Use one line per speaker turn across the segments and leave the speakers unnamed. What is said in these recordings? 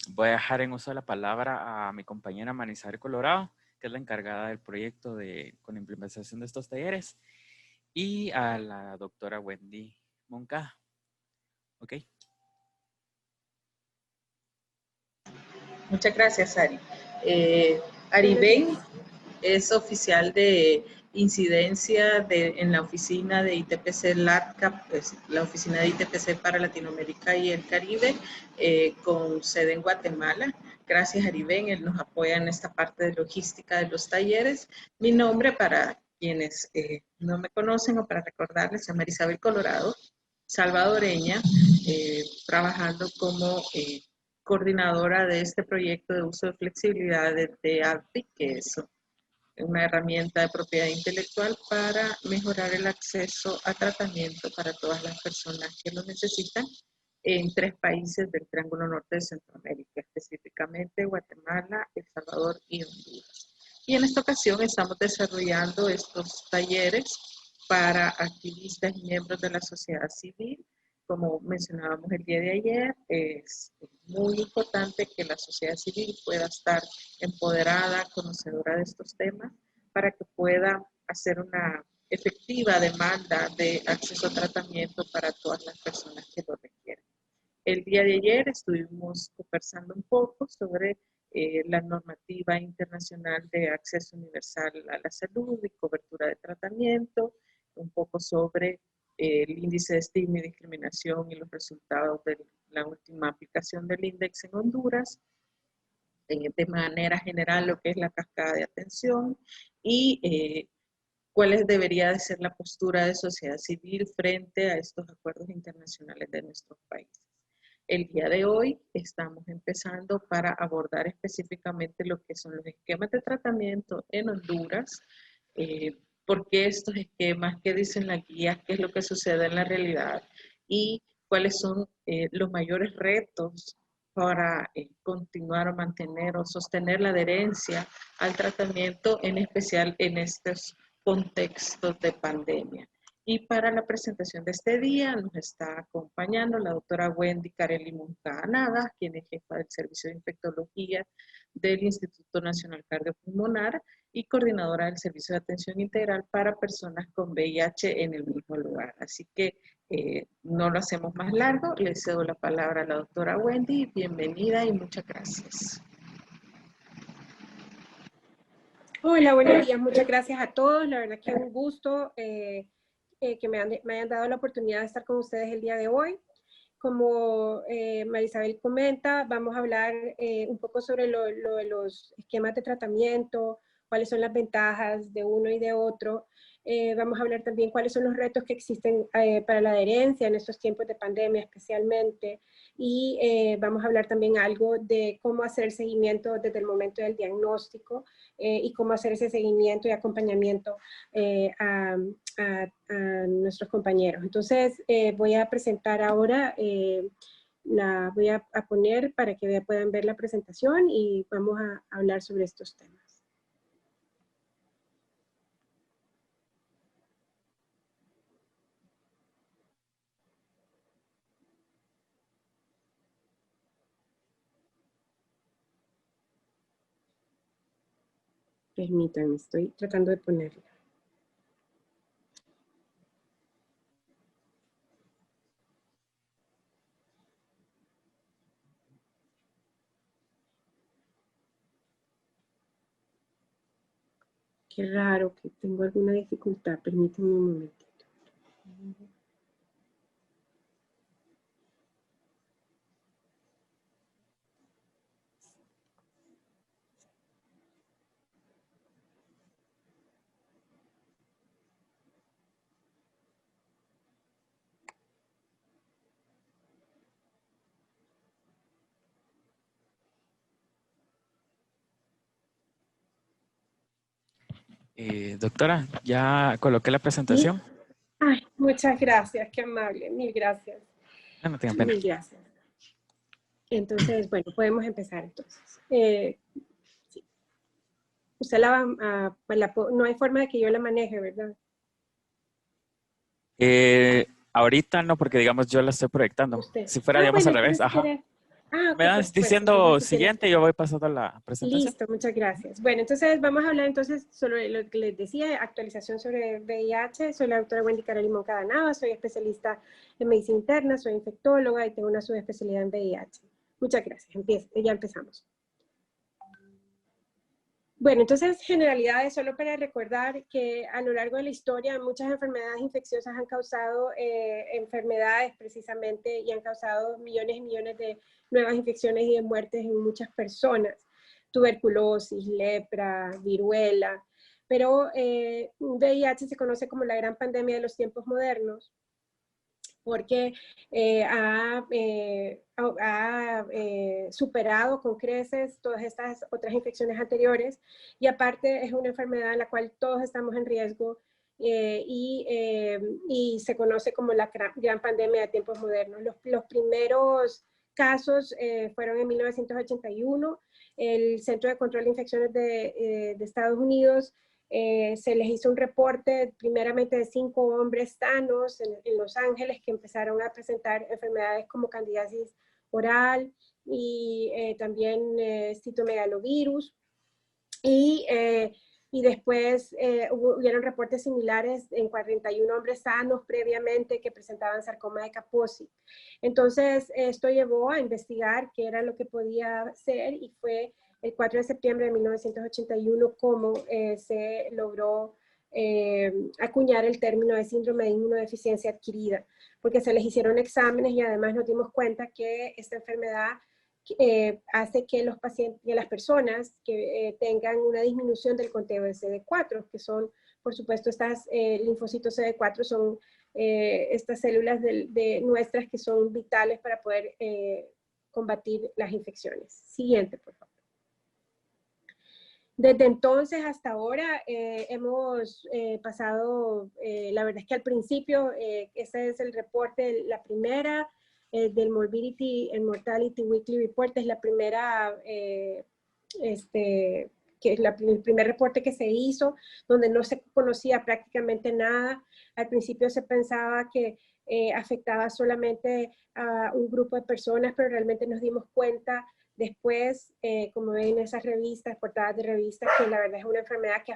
Voy a dejar en uso de la palabra a mi compañera Manizar Colorado, que es la encargada del proyecto con la implementación de estos talleres, y a la doctora Wendy Moncada. ¿Ok?
Muchas gracias, Ari. Aribén es oficial de incidencia en la oficina de ITPC LATCAP, pues, la oficina de ITPC para Latinoamérica y el Caribe, con sede en Guatemala. Gracias, Aribén, él nos apoya en esta parte de logística de los talleres. Mi nombre, para quienes no me conocen o para recordarles, es Marisabel Colorado, salvadoreña, trabajando como coordinadora de este proyecto de uso de flexibilidad de API, que es una herramienta de propiedad intelectual para mejorar el acceso a tratamiento para todas las personas que lo necesitan en 3 países del Triángulo Norte de Centroamérica, específicamente Guatemala, El Salvador y Honduras. Y en esta ocasión estamos desarrollando estos talleres para activistas y miembros de la sociedad civil. Como mencionábamos el día de ayer, es muy importante que la sociedad civil pueda estar empoderada, conocedora de estos temas, para que pueda hacer una efectiva demanda de acceso a tratamiento para todas las personas que lo requieren. El día de ayer estuvimos conversando un poco sobre la normativa internacional de acceso universal a la salud y cobertura de tratamiento, un poco sobre el índice de estigma y discriminación y los resultados de la última aplicación del índice en Honduras, de manera general lo que es la cascada de atención y cuál debería de ser la postura de sociedad civil frente a estos acuerdos internacionales de nuestros países. El día de hoy estamos empezando para abordar específicamente lo que son los esquemas de tratamiento en Honduras, por qué estos esquemas, qué dicen las guías, qué es lo que sucede en la realidad y cuáles son los mayores retos para continuar o mantener o sostener la adherencia al tratamiento, en especial en estos contextos de pandemia. Y para la presentación de este día nos está acompañando la doctora Wendy Carelli Moncada, quien es jefa del Servicio de Infectología del Instituto Nacional Cardiopulmonar y coordinadora del Servicio de Atención Integral para Personas con VIH en el mismo lugar. Así que no lo hacemos más largo, le cedo la palabra a la doctora Wendy. Bienvenida y muchas gracias.
Hola, buenos días. Muchas gracias a todos. La verdad que un gusto que me hayan dado la oportunidad de estar con ustedes el día de hoy. Como Marisabel comenta, vamos a hablar un poco sobre lo de los esquemas de tratamiento, cuáles son las ventajas de uno y de otro. Vamos a hablar también cuáles son los retos que existen para la adherencia en estos tiempos de pandemia especialmente. Y vamos a hablar también algo de cómo hacer el seguimiento desde el momento del diagnóstico y cómo hacer ese seguimiento y acompañamiento a nuestros compañeros. Entonces, voy a presentar ahora, la voy a poner para que puedan ver la presentación y vamos a hablar sobre estos temas. Permítanme, estoy tratando de ponerla. Qué raro que tengo alguna dificultad, permítanme un momentito.
Doctora, ¿ya coloqué la presentación?
¿Sí? Ay, muchas gracias, qué amable, mil gracias.
No tengan pena.
Mil gracias. Entonces, bueno, podemos empezar entonces. Sí. Usted no hay forma de que yo la maneje, ¿verdad?
Ahorita no, porque digamos yo la estoy proyectando.
Usted.
Si fuera, digamos,
Bueno,
al revés,
entonces
ajá.
Ah,
Me
ok, por
vas
supuesto. Entonces,
diciendo
si quieres.
siguiente y yo voy pasando a la presentación.
Listo, muchas gracias. Bueno, entonces vamos a hablar entonces sobre lo que les decía, actualización sobre VIH. Soy la doctora Wendy Carolina Moncada Nava, soy especialista en medicina interna, soy infectóloga y tengo una subespecialidad en VIH. Muchas gracias, ya empezamos. Bueno, entonces generalidades, solo para recordar que a lo largo de la historia muchas enfermedades infecciosas han causado enfermedades precisamente y han causado millones y millones de nuevas infecciones y de muertes en muchas personas. Tuberculosis, lepra, viruela, pero VIH se conoce como la gran pandemia de los tiempos modernos porque ha superado con creces todas estas otras infecciones anteriores y aparte es una enfermedad en la cual todos estamos en riesgo y se conoce como la gran pandemia de tiempos modernos. Los primeros casos fueron en 1981. El Centro de Control de Infecciones de Estados Unidos se les hizo un reporte primeramente de 5 hombres sanos en Los Ángeles que empezaron a presentar enfermedades como candidiasis oral y también citomegalovirus. Y después hubieron reportes similares en 41 hombres sanos previamente que presentaban sarcoma de Kaposi. Entonces, esto llevó a investigar qué era lo que podía ser y fue el 4 de septiembre de 1981 cómo se logró acuñar el término de síndrome de inmunodeficiencia adquirida, porque se les hicieron exámenes y además nos dimos cuenta que esta enfermedad hace que los pacientes, que las personas que tengan una disminución del conteo de CD4, que son, por supuesto, estas linfocitos CD4 son estas células de nuestras que son vitales para poder combatir las infecciones. Siguiente, por favor. Desde entonces hasta ahora hemos pasado, la verdad es que al principio, ese es el reporte, la primera del Morbidity and Mortality Weekly Report, es la primera, que es el primer reporte que se hizo, donde no se conocía prácticamente nada. Al principio se pensaba que afectaba solamente a un grupo de personas, pero realmente nos dimos cuenta después, como ven en esas revistas, portadas de revistas, que la verdad es una enfermedad que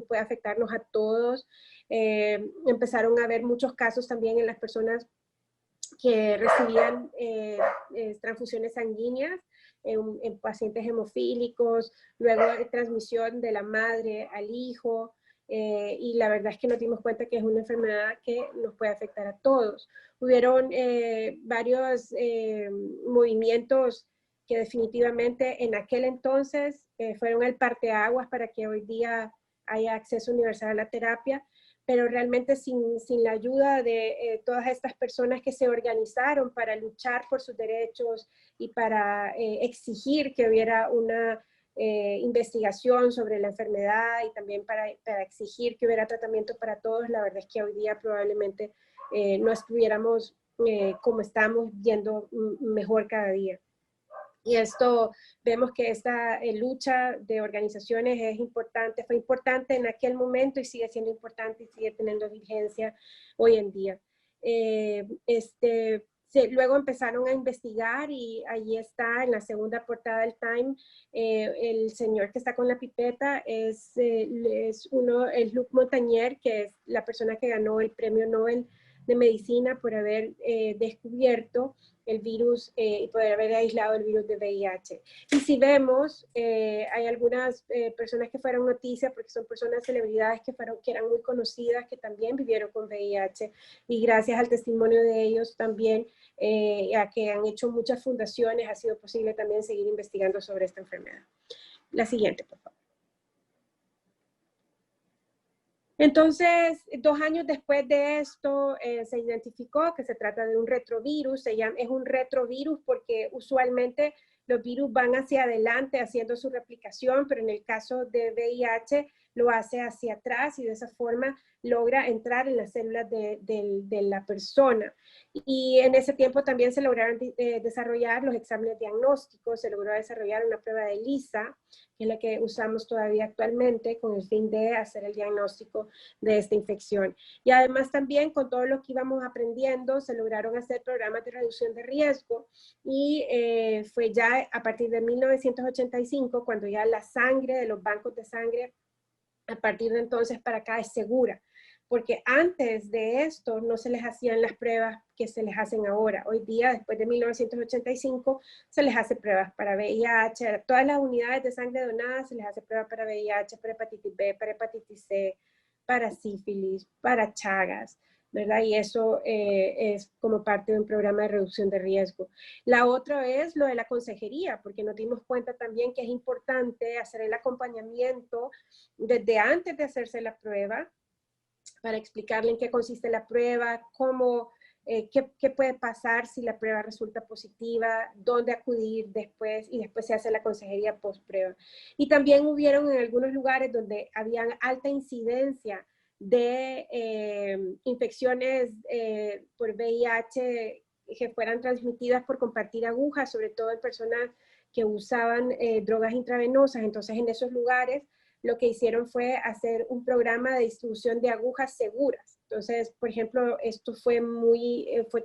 puede afectarnos a todos. Empezaron a haber muchos casos también en las personas que recibían transfusiones sanguíneas en pacientes hemofílicos, luego de transmisión de la madre al hijo, y la verdad es que nos dimos cuenta que es una enfermedad que nos puede afectar a todos. Hubieron varios movimientos que definitivamente en aquel entonces fueron el parteaguas para que hoy día haya acceso universal a la terapia, pero realmente sin la ayuda de todas estas personas que se organizaron para luchar por sus derechos y para exigir que hubiera una investigación sobre la enfermedad y también para exigir que hubiera tratamiento para todos, la verdad es que hoy día probablemente no estuviéramos como estamos yendo mejor cada día. Y esto, vemos que esta lucha de organizaciones es importante, fue importante en aquel momento y sigue siendo importante y sigue teniendo vigencia hoy en día. Luego empezaron a investigar y allí está en la segunda portada del Time, el señor que está con la pipeta es Luc Montagnier, que es la persona que ganó el premio Nobel de Medicina por haber descubierto el virus y poder haber aislado el virus de VIH. Y si vemos, hay algunas personas que fueron noticias porque son personas, celebridades que eran muy conocidas, que también vivieron con VIH y gracias al testimonio de ellos también, a que han hecho muchas fundaciones, ha sido posible también seguir investigando sobre esta enfermedad. La siguiente, por favor. Entonces, 2 años después de esto, se identificó que se trata de un retrovirus. Es un retrovirus porque usualmente los virus van hacia adelante haciendo su replicación, pero en el caso de VIH lo hace hacia atrás y de esa forma logra entrar en las células de la persona. Y en ese tiempo también se lograron desarrollar los exámenes diagnósticos, se logró desarrollar una prueba de ELISA, que es la que usamos todavía actualmente con el fin de hacer el diagnóstico de esta infección. Y además también con todo lo que íbamos aprendiendo, se lograron hacer programas de reducción de riesgo y fue ya a partir de 1985 cuando ya la sangre de los bancos de sangre a partir de entonces para acá es segura, porque antes de esto no se les hacían las pruebas que se les hacen ahora. Hoy día, después de 1985, se les hace pruebas para VIH, a todas las unidades de sangre donadas se les hace pruebas para VIH, para hepatitis B, para hepatitis C, para sífilis, para Chagas, ¿verdad? Y eso es como parte de un programa de reducción de riesgo. La otra es lo de la consejería, porque nos dimos cuenta también que es importante hacer el acompañamiento desde antes de hacerse la prueba, para explicarle en qué consiste la prueba, cómo, qué puede pasar si la prueba resulta positiva, dónde acudir después, y después se hace la consejería post prueba. Y también hubieron en algunos lugares donde había alta incidencia de infecciones por VIH que fueran transmitidas por compartir agujas, sobre todo en personas que usaban drogas intravenosas. Entonces, en esos lugares, lo que hicieron fue hacer un programa de distribución de agujas seguras. Entonces, por ejemplo, esto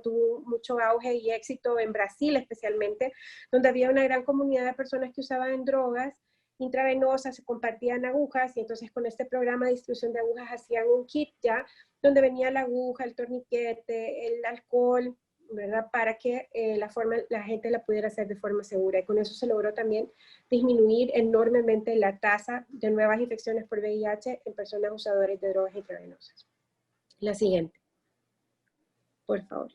tuvo mucho auge y éxito en Brasil especialmente, donde había una gran comunidad de personas que usaban drogas intravenosas, se compartían agujas, y entonces con este programa de distribución de agujas hacían un kit ya, donde venía la aguja, el torniquete, el alcohol, ¿verdad? Para que la gente la pudiera hacer de forma segura. Y con eso se logró también disminuir enormemente la tasa de nuevas infecciones por VIH en personas usadoras de drogas intravenosas. La siguiente, por favor.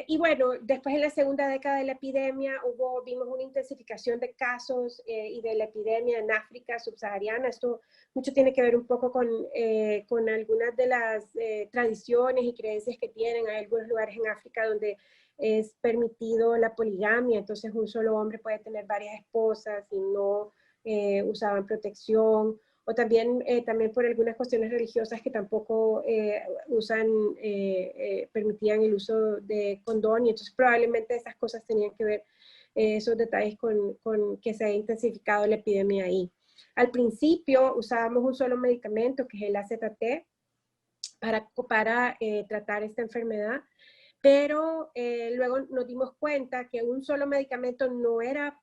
Y bueno, después en la segunda década de la epidemia vimos una intensificación de casos y de la epidemia en África subsahariana. Esto mucho tiene que ver un poco con algunas de las tradiciones y creencias que tienen. Hay algunos lugares en África donde es permitido la poligamia, entonces un solo hombre puede tener varias esposas y no usaban protección. O también por algunas cuestiones religiosas que tampoco permitían el uso de condón, y entonces probablemente esas cosas tenían que ver, esos detalles con que se ha intensificado la epidemia ahí. Al principio usábamos un solo medicamento, que es el AZT, para tratar esta enfermedad, pero luego nos dimos cuenta que un solo medicamento no era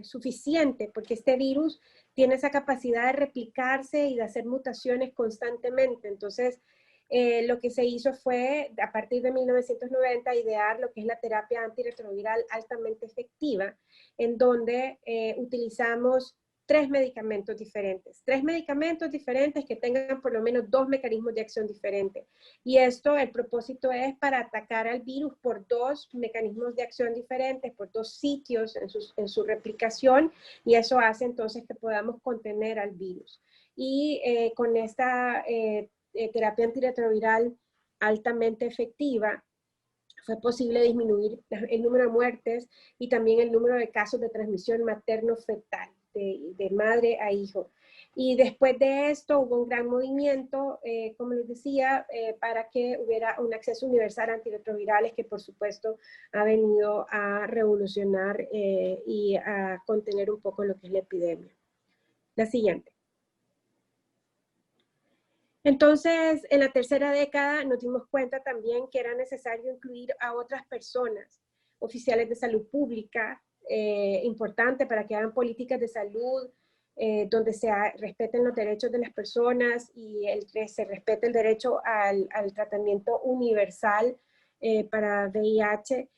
suficiente, porque este virus tiene esa capacidad de replicarse y de hacer mutaciones constantemente. Entonces, lo que se hizo fue, a partir de 1990, idear lo que es la terapia antirretroviral altamente efectiva, en donde utilizamos tres medicamentos diferentes que tengan por lo menos 2 mecanismos de acción diferentes. Y esto, el propósito es para atacar al virus por 2 mecanismos de acción diferentes, por 2 sitios en su replicación, y eso hace entonces que podamos contener al virus. Y con esta terapia antirretroviral altamente efectiva, fue posible disminuir el número de muertes y también el número de casos de transmisión materno-fetal, de madre a hijo. Y después de esto hubo un gran movimiento, como les decía, para que hubiera un acceso universal a antirretrovirales, que por supuesto ha venido a revolucionar y a contener un poco lo que es la epidemia. La siguiente. Entonces, en la tercera década nos dimos cuenta también que era necesario incluir a otras personas, oficiales de salud pública, importante para que hagan políticas de salud donde se respeten los derechos de las personas y se respete el derecho al tratamiento universal para VIH,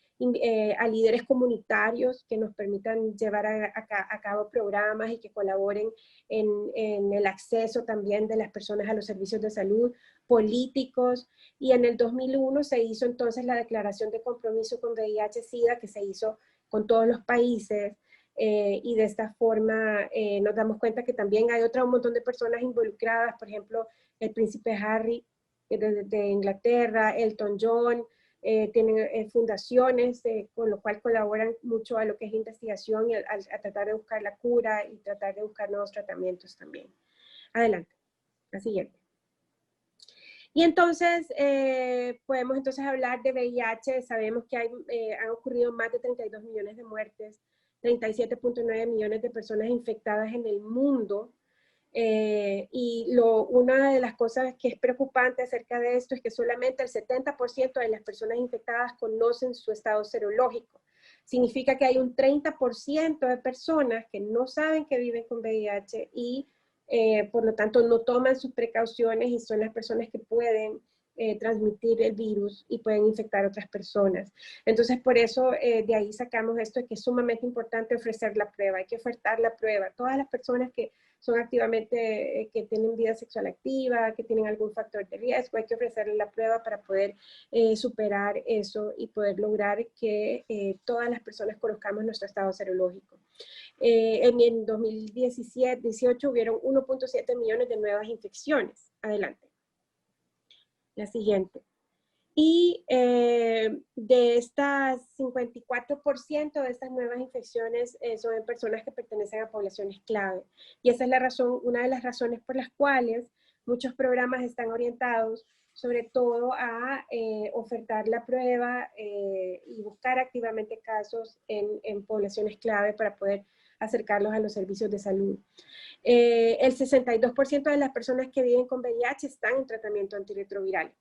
a líderes comunitarios que nos permitan llevar a cabo programas y que colaboren en el acceso también de las personas a los servicios de salud, políticos. Y en el 2001 se hizo entonces la declaración de compromiso con VIH-Sida, que se hizo con todos los países, y de esta forma nos damos cuenta que también hay un montón de personas involucradas, por ejemplo, el príncipe Harry de Inglaterra, Elton John, tienen fundaciones, con lo cual colaboran mucho a lo que es la investigación y a tratar de buscar la cura y tratar de buscar nuevos tratamientos también. Adelante, la siguiente. Y entonces, podemos entonces hablar de VIH. Sabemos que han ocurrido más de 32 millones de muertes, 37.9 millones de personas infectadas en el mundo. Y una de las cosas que es preocupante acerca de esto es que solamente el 70% de las personas infectadas conocen su estado serológico. Significa que hay un 30% de personas que no saben que viven con VIH y por lo tanto no toman sus precauciones y son las personas que pueden transmitir el virus y pueden infectar a otras personas. Entonces, por eso de ahí sacamos esto de que es sumamente importante ofrecer la prueba. Hay que ofertar la prueba. Todas las personas que son activamente, que tienen vida sexual activa, que tienen algún factor de riesgo, hay que ofrecerles la prueba para poder superar eso y poder lograr que todas las personas conozcamos nuestro estado serológico. En 2017-18 hubieron 1.7 millones de nuevas infecciones. Adelante. La siguiente. Y de estas 54% de estas nuevas infecciones son en personas que pertenecen a poblaciones clave. Y esa es la razón, una de las razones por las cuales muchos programas están orientados sobre todo a ofertar la prueba y buscar activamente casos en poblaciones clave para poder acercarlos a los servicios de salud. El 62% de las personas que viven con VIH están en tratamiento antirretroviral.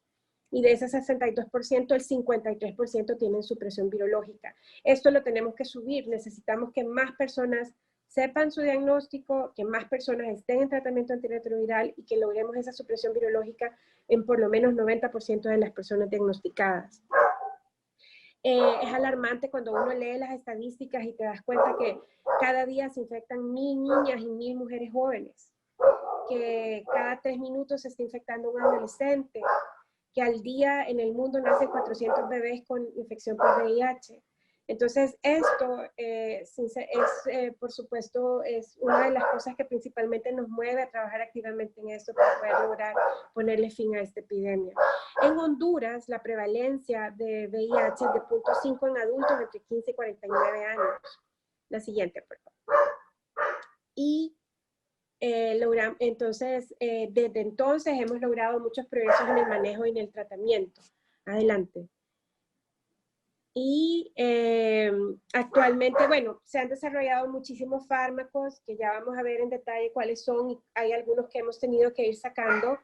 Y de ese 62%, el 53% tienen supresión virológica. Esto lo tenemos que subir. Necesitamos que más personas sepan su diagnóstico, que más personas estén en tratamiento antirretroviral y que logremos esa supresión virológica en por lo menos 90% de las personas diagnosticadas. Es alarmante cuando uno lee las estadísticas y te das cuenta que cada día se infectan 1000 niñas y 1000 mujeres jóvenes, que cada 3 minutos se está infectando un adolescente, que al día en el mundo nacen 400 bebés con infección por VIH. Entonces, esto por supuesto, es una de las cosas que principalmente nos mueve a trabajar activamente en esto para poder lograr ponerle fin a esta epidemia. En Honduras, la prevalencia de VIH es de 0.5 en adultos entre 15 y 49 años. La siguiente, por favor. Y entonces, desde entonces hemos logrado muchos progresos en el manejo y en el tratamiento. Adelante. Y actualmente, bueno, se han desarrollado muchísimos fármacos que ya vamos a ver en detalle cuáles son. Hay algunos que hemos tenido que ir sacando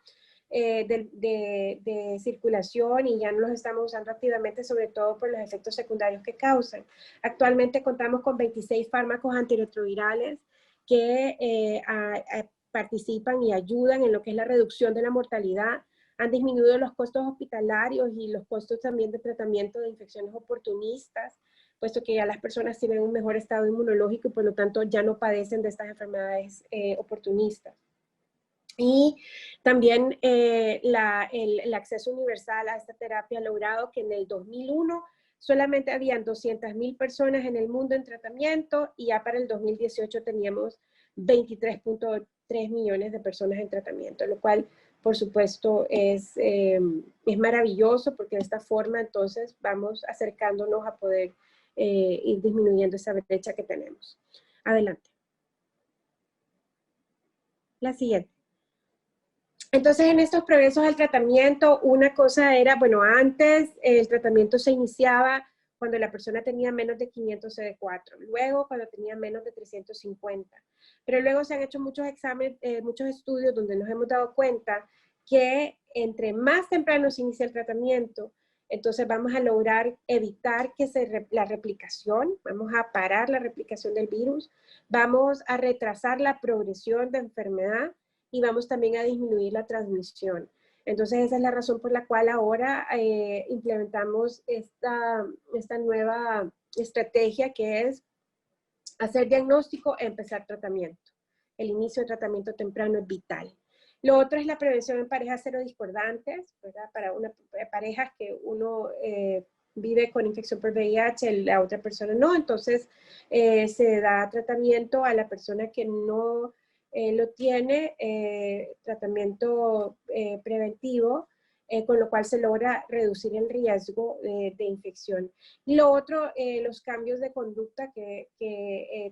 de circulación y ya no los estamos usando activamente, sobre todo por los efectos secundarios que causan. Actualmente contamos con 26 fármacos antirretrovirales que participan y ayudan en lo que es la reducción de la mortalidad. Han disminuido los costos hospitalarios y los costos también de tratamiento de infecciones oportunistas, puesto que ya las personas tienen un mejor estado inmunológico y por lo tanto ya no padecen de estas enfermedades oportunistas. Y también el acceso universal a esta terapia ha logrado que en el 2001 solamente habían 200.000 personas en el mundo en tratamiento y ya para el 2018 teníamos 23.3 millones de personas en tratamiento, lo cual por supuesto es maravilloso porque de esta forma entonces vamos acercándonos a poder ir disminuyendo esa brecha que tenemos. Adelante. La siguiente. Entonces, en estos progresos del tratamiento, una cosa era, bueno, antes el tratamiento se iniciaba cuando la persona tenía menos de 500 CD4, luego cuando tenía menos de 350. Pero luego se han hecho muchos exámenes, muchos estudios donde nos hemos dado cuenta que entre más temprano se inicia el tratamiento, entonces vamos a lograr evitar que la replicación, vamos a parar la replicación del virus, vamos a retrasar la progresión de enfermedad, y vamos también a disminuir la transmisión. Entonces esa es la razón por la cual ahora implementamos esta nueva estrategia que es hacer diagnóstico e empezar tratamiento. El inicio de tratamiento temprano es vital. Lo otro es la prevención en parejas serodiscordantes, ¿verdad? Para parejas que uno vive con infección por VIH, la otra persona no, entonces se da tratamiento a la persona que no lo tiene, tratamiento preventivo, con lo cual se logra reducir el riesgo de infección. Y lo otro, los cambios de conducta que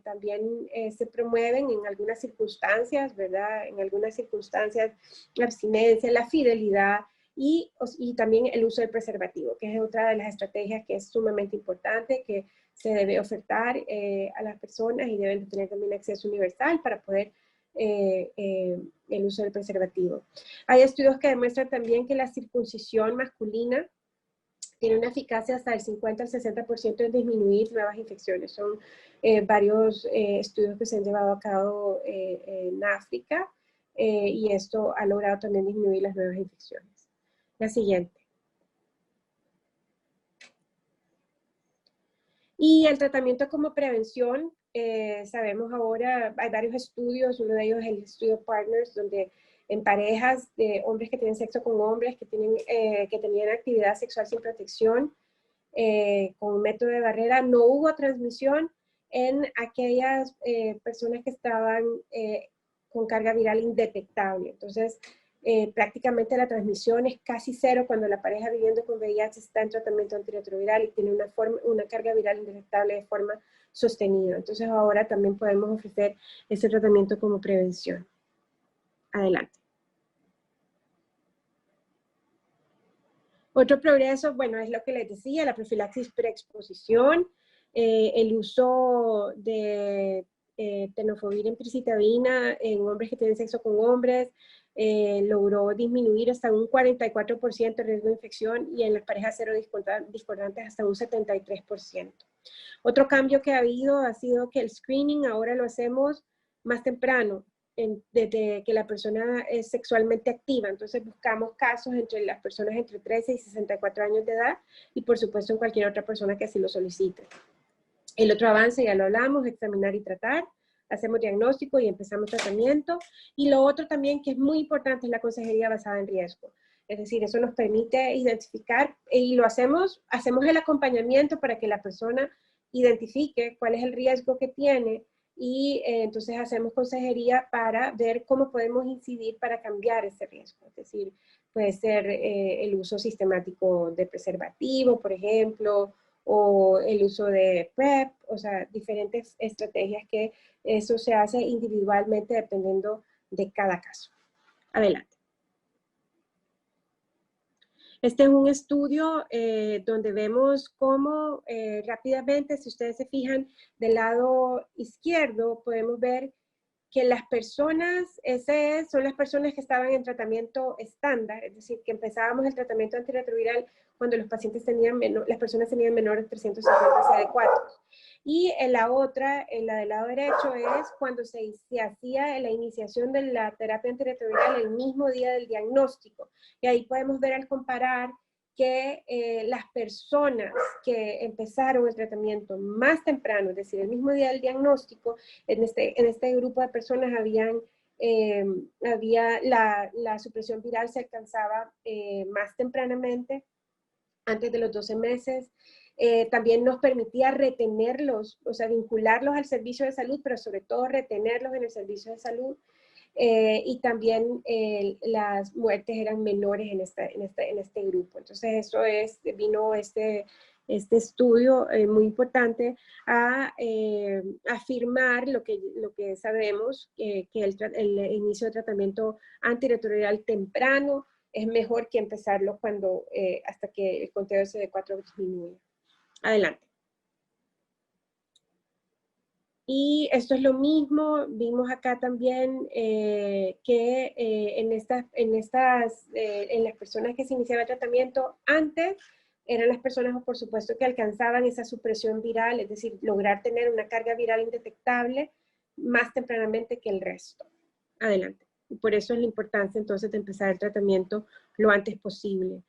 también se promueven en algunas circunstancias, ¿verdad? En algunas circunstancias, la abstinencia, la fidelidad y también el uso del preservativo, que es otra de las estrategias que es sumamente importante, que se debe ofertar a las personas y deben tener también acceso universal para poder el uso del preservativo. Hay estudios que demuestran también que la circuncisión masculina tiene una eficacia hasta del 50 al 60% en disminuir nuevas infecciones. Son varios estudios que se han llevado a cabo en África y esto ha logrado también disminuir las nuevas infecciones. La siguiente. Y el tratamiento como prevención, sabemos ahora, hay varios estudios, uno de ellos es el estudio Partners, donde en parejas de hombres que tienen sexo con hombres, que tenían actividad sexual sin protección, con un método de barrera, no hubo transmisión en aquellas personas que estaban con carga viral indetectable. Entonces, prácticamente la transmisión es casi cero cuando la pareja viviendo con VIH está en tratamiento antirretroviral y tiene una carga viral indetectable de forma sostenida. Entonces ahora también podemos ofrecer ese tratamiento como prevención. Adelante. Otro progreso, bueno, es lo que les decía, la profilaxis preexposición, el uso de tenofovir en pircitabina en hombres que tienen sexo con hombres, logró disminuir hasta un 44% el riesgo de infección y en las parejas cero discordantes hasta un 73%. Otro cambio que ha habido ha sido que el screening ahora lo hacemos más temprano, desde que la persona es sexualmente activa. Entonces buscamos casos entre las personas entre 13 y 64 años de edad y por supuesto en cualquier otra persona que así lo solicite. El otro avance, ya lo hablamos, examinar y tratar. Hacemos diagnóstico y empezamos tratamiento. Y lo otro también que es muy importante es la consejería basada en riesgo. Es decir, eso nos permite identificar y lo hacemos el acompañamiento para que la persona identifique cuál es el riesgo que tiene y entonces hacemos consejería para ver cómo podemos incidir para cambiar ese riesgo. Es decir, puede ser el uso sistemático de preservativo, por ejemplo, o el uso de PrEP, o sea, diferentes estrategias que eso se hace individualmente dependiendo de cada caso. Adelante. Este es un estudio donde vemos cómo rápidamente, si ustedes se fijan del lado izquierdo, podemos ver que las personas, son las personas que estaban en tratamiento estándar, es decir, que empezábamos el tratamiento antirretroviral cuando los pacientes las personas tenían menores de 350 CD4. Y en la otra, en la del lado derecho, es cuando se hacía la iniciación de la terapia antirretroviral el mismo día del diagnóstico. Y ahí podemos ver al comparar que las personas que empezaron el tratamiento más temprano, es decir, el mismo día del diagnóstico, en este grupo de personas la supresión viral se alcanzaba más tempranamente, antes de los 12 meses. También nos permitía retenerlos, o sea, vincularlos al servicio de salud, pero sobre todo retenerlos en el servicio de salud. Y también las muertes eran menores en este grupo. Entonces vino este estudio muy importante a afirmar lo que sabemos, que el inicio de tratamiento antirretroviral temprano es mejor que empezarlo hasta que el conteo de CD4 disminuye. Adelante. Y esto es lo mismo, vimos acá también que en las personas que se iniciaba el tratamiento antes, eran las personas, por supuesto, que alcanzaban esa supresión viral, es decir, lograr tener una carga viral indetectable más tempranamente que el resto. Adelante. Y por eso es la importancia entonces de empezar el tratamiento lo antes posible.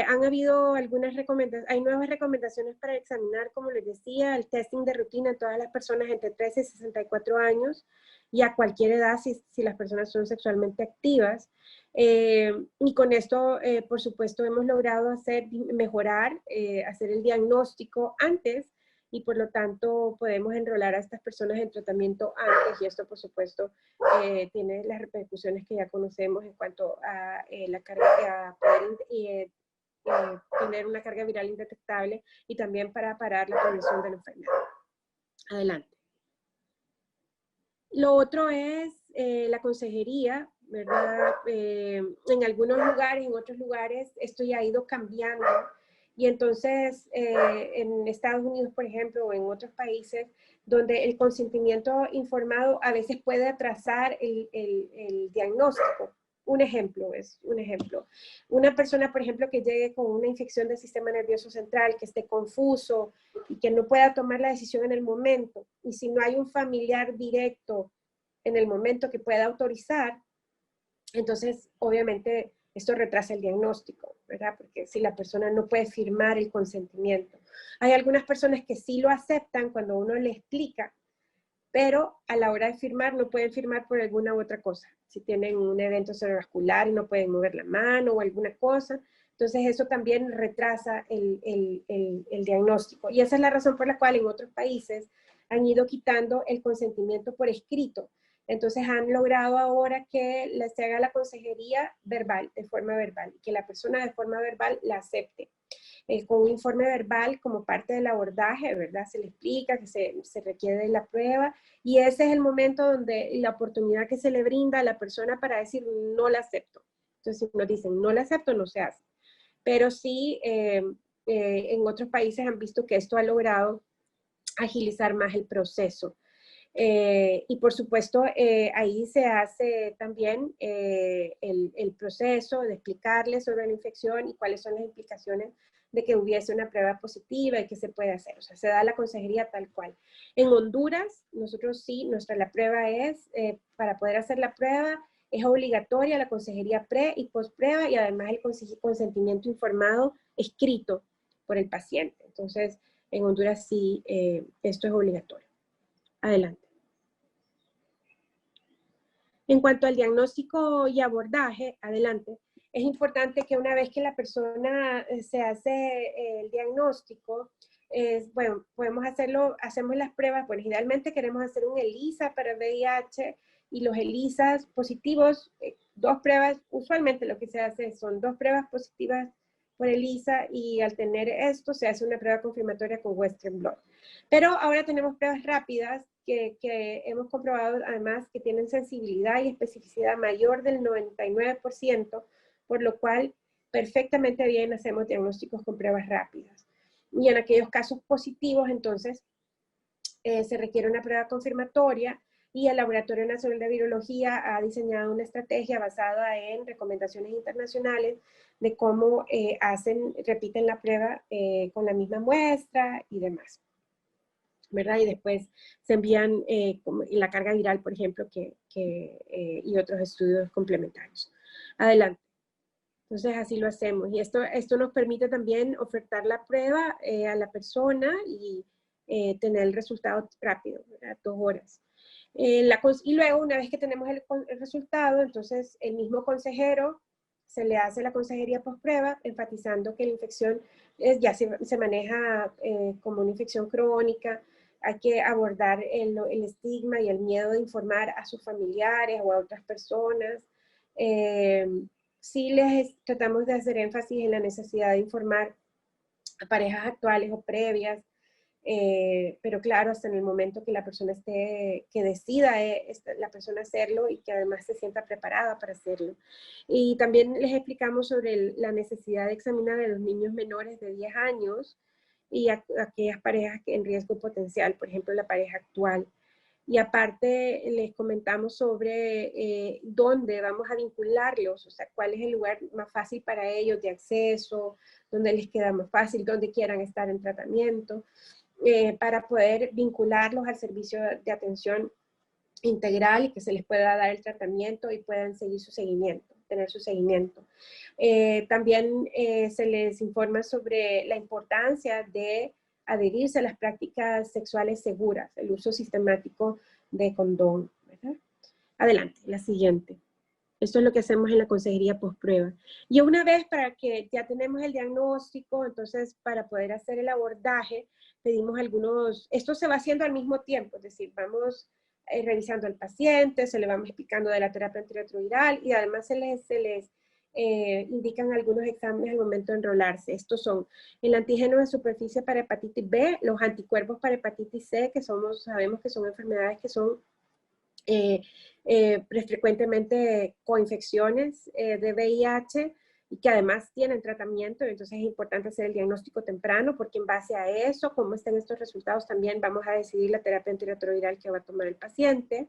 Han habido algunas recomendaciones, hay nuevas recomendaciones para examinar, como les decía, el testing de rutina en todas las personas entre 13 y 64 años y a cualquier edad si las personas son sexualmente activas. Y con esto, por supuesto, hemos logrado mejorar, hacer el diagnóstico antes y por lo tanto podemos enrolar a estas personas en tratamiento antes, y esto por supuesto tiene las repercusiones que ya conocemos en cuanto a la carga, a poder tener una carga viral indetectable y también para parar la progresión de la enfermedad. Adelante. Lo otro es la consejería, ¿verdad? En algunos lugares, en otros lugares, esto ya ha ido cambiando. Y entonces, en Estados Unidos, por ejemplo, o en otros países, donde el consentimiento informado a veces puede atrasar el diagnóstico. Un ejemplo es un ejemplo. Una persona, por ejemplo, que llegue con una infección del sistema nervioso central, que esté confuso y que no pueda tomar la decisión en el momento, y si no hay un familiar directo en el momento que pueda autorizar, entonces obviamente esto retrasa el diagnóstico, ¿verdad? Porque si la persona no puede firmar el consentimiento. Hay algunas personas que sí lo aceptan cuando uno le explica, pero a la hora de firmar no pueden firmar por alguna u otra cosa. Si tienen un evento cerebrovascular y no pueden mover la mano o alguna cosa, entonces eso también retrasa el diagnóstico. Y esa es la razón por la cual en otros países han ido quitando el consentimiento por escrito. Entonces han logrado ahora que se haga la consejería verbal, de forma verbal, que la persona de forma verbal la acepte. Con un informe verbal como parte del abordaje, ¿verdad? Se le explica que se requiere de la prueba, y ese es el momento donde la oportunidad que se le brinda a la persona para decir no la acepto. Entonces, si nos dicen no la acepto, no se hace. Pero sí, en otros países han visto que esto ha logrado agilizar más el proceso. Y por supuesto, ahí se hace también el proceso de explicarles sobre la infección y cuáles son las implicaciones de que hubiese una prueba positiva y qué se puede hacer. O sea, se da la consejería tal cual. En Honduras, nosotros sí, la prueba es, para poder hacer la prueba, es obligatoria la consejería pre y post-prueba, y además el consentimiento informado escrito por el paciente. Entonces, en Honduras sí, esto es obligatorio. Adelante. En cuanto al diagnóstico y abordaje, adelante, es importante que una vez que la persona se hace el diagnóstico, bueno, podemos hacerlo, hacemos las pruebas, bueno, idealmente queremos hacer un ELISA para VIH, y los ELISAs positivos, 2 pruebas, usualmente lo que se hace son 2 pruebas positivas por ELISA, y al tener esto se hace una prueba confirmatoria con Western Blot. Pero ahora tenemos pruebas rápidas que hemos comprobado además que tienen sensibilidad y especificidad mayor del 99%, por lo cual perfectamente bien hacemos diagnósticos con pruebas rápidas. Y en aquellos casos positivos, entonces, se requiere una prueba confirmatoria, y el Laboratorio Nacional de Virología ha diseñado una estrategia basada en recomendaciones internacionales de cómo repiten la prueba con la misma muestra y demás, ¿verdad? Y después se envían la carga viral, por ejemplo, y otros estudios complementarios. Adelante. Entonces así lo hacemos, y esto nos permite también ofertar la prueba a la persona y tener el resultado rápido, ¿verdad? 2 horas. Y luego, una vez que tenemos el resultado, entonces el mismo consejero se le hace la consejería post-prueba, enfatizando que la infección ya se maneja como una infección crónica. Hay que abordar el estigma y el miedo de informar a sus familiares o a otras personas. Sí tratamos de hacer énfasis en la necesidad de informar a parejas actuales o previas, pero claro, hasta en el momento que la persona que decida la persona hacerlo, y que además se sienta preparada para hacerlo. Y también les explicamos sobre la necesidad de examinar a los niños menores de 10 años y a aquellas parejas en riesgo potencial, por ejemplo, la pareja actual. Y aparte les comentamos sobre dónde vamos a vincularlos, o sea, cuál es el lugar más fácil para ellos de acceso, dónde les queda más fácil, dónde quieran estar en tratamiento, para poder vincularlos al servicio de atención integral y que se les pueda dar el tratamiento y puedan seguir su seguimiento, tener su seguimiento. También se les informa sobre la importancia de adherirse a las prácticas sexuales seguras, el uso sistemático de condón, ¿verdad? Adelante, la siguiente. Esto es lo que hacemos en la consejería post-prueba. Y una vez para que ya tenemos el diagnóstico, entonces para poder hacer el abordaje, pedimos algunos, esto se va haciendo al mismo tiempo, es decir, vamos revisando al paciente, se le vamos explicando de la terapia antirretroviral y además se les indican algunos exámenes al momento de enrolarse. Estos son el antígeno de superficie para hepatitis B, los anticuerpos para hepatitis C, que sabemos que son enfermedades que son frecuentemente coinfecciones de VIH y que además tienen tratamiento, entonces es importante hacer el diagnóstico temprano porque en base a eso, cómo estén estos resultados, también vamos a decidir la terapia antirretroviral que va a tomar el paciente.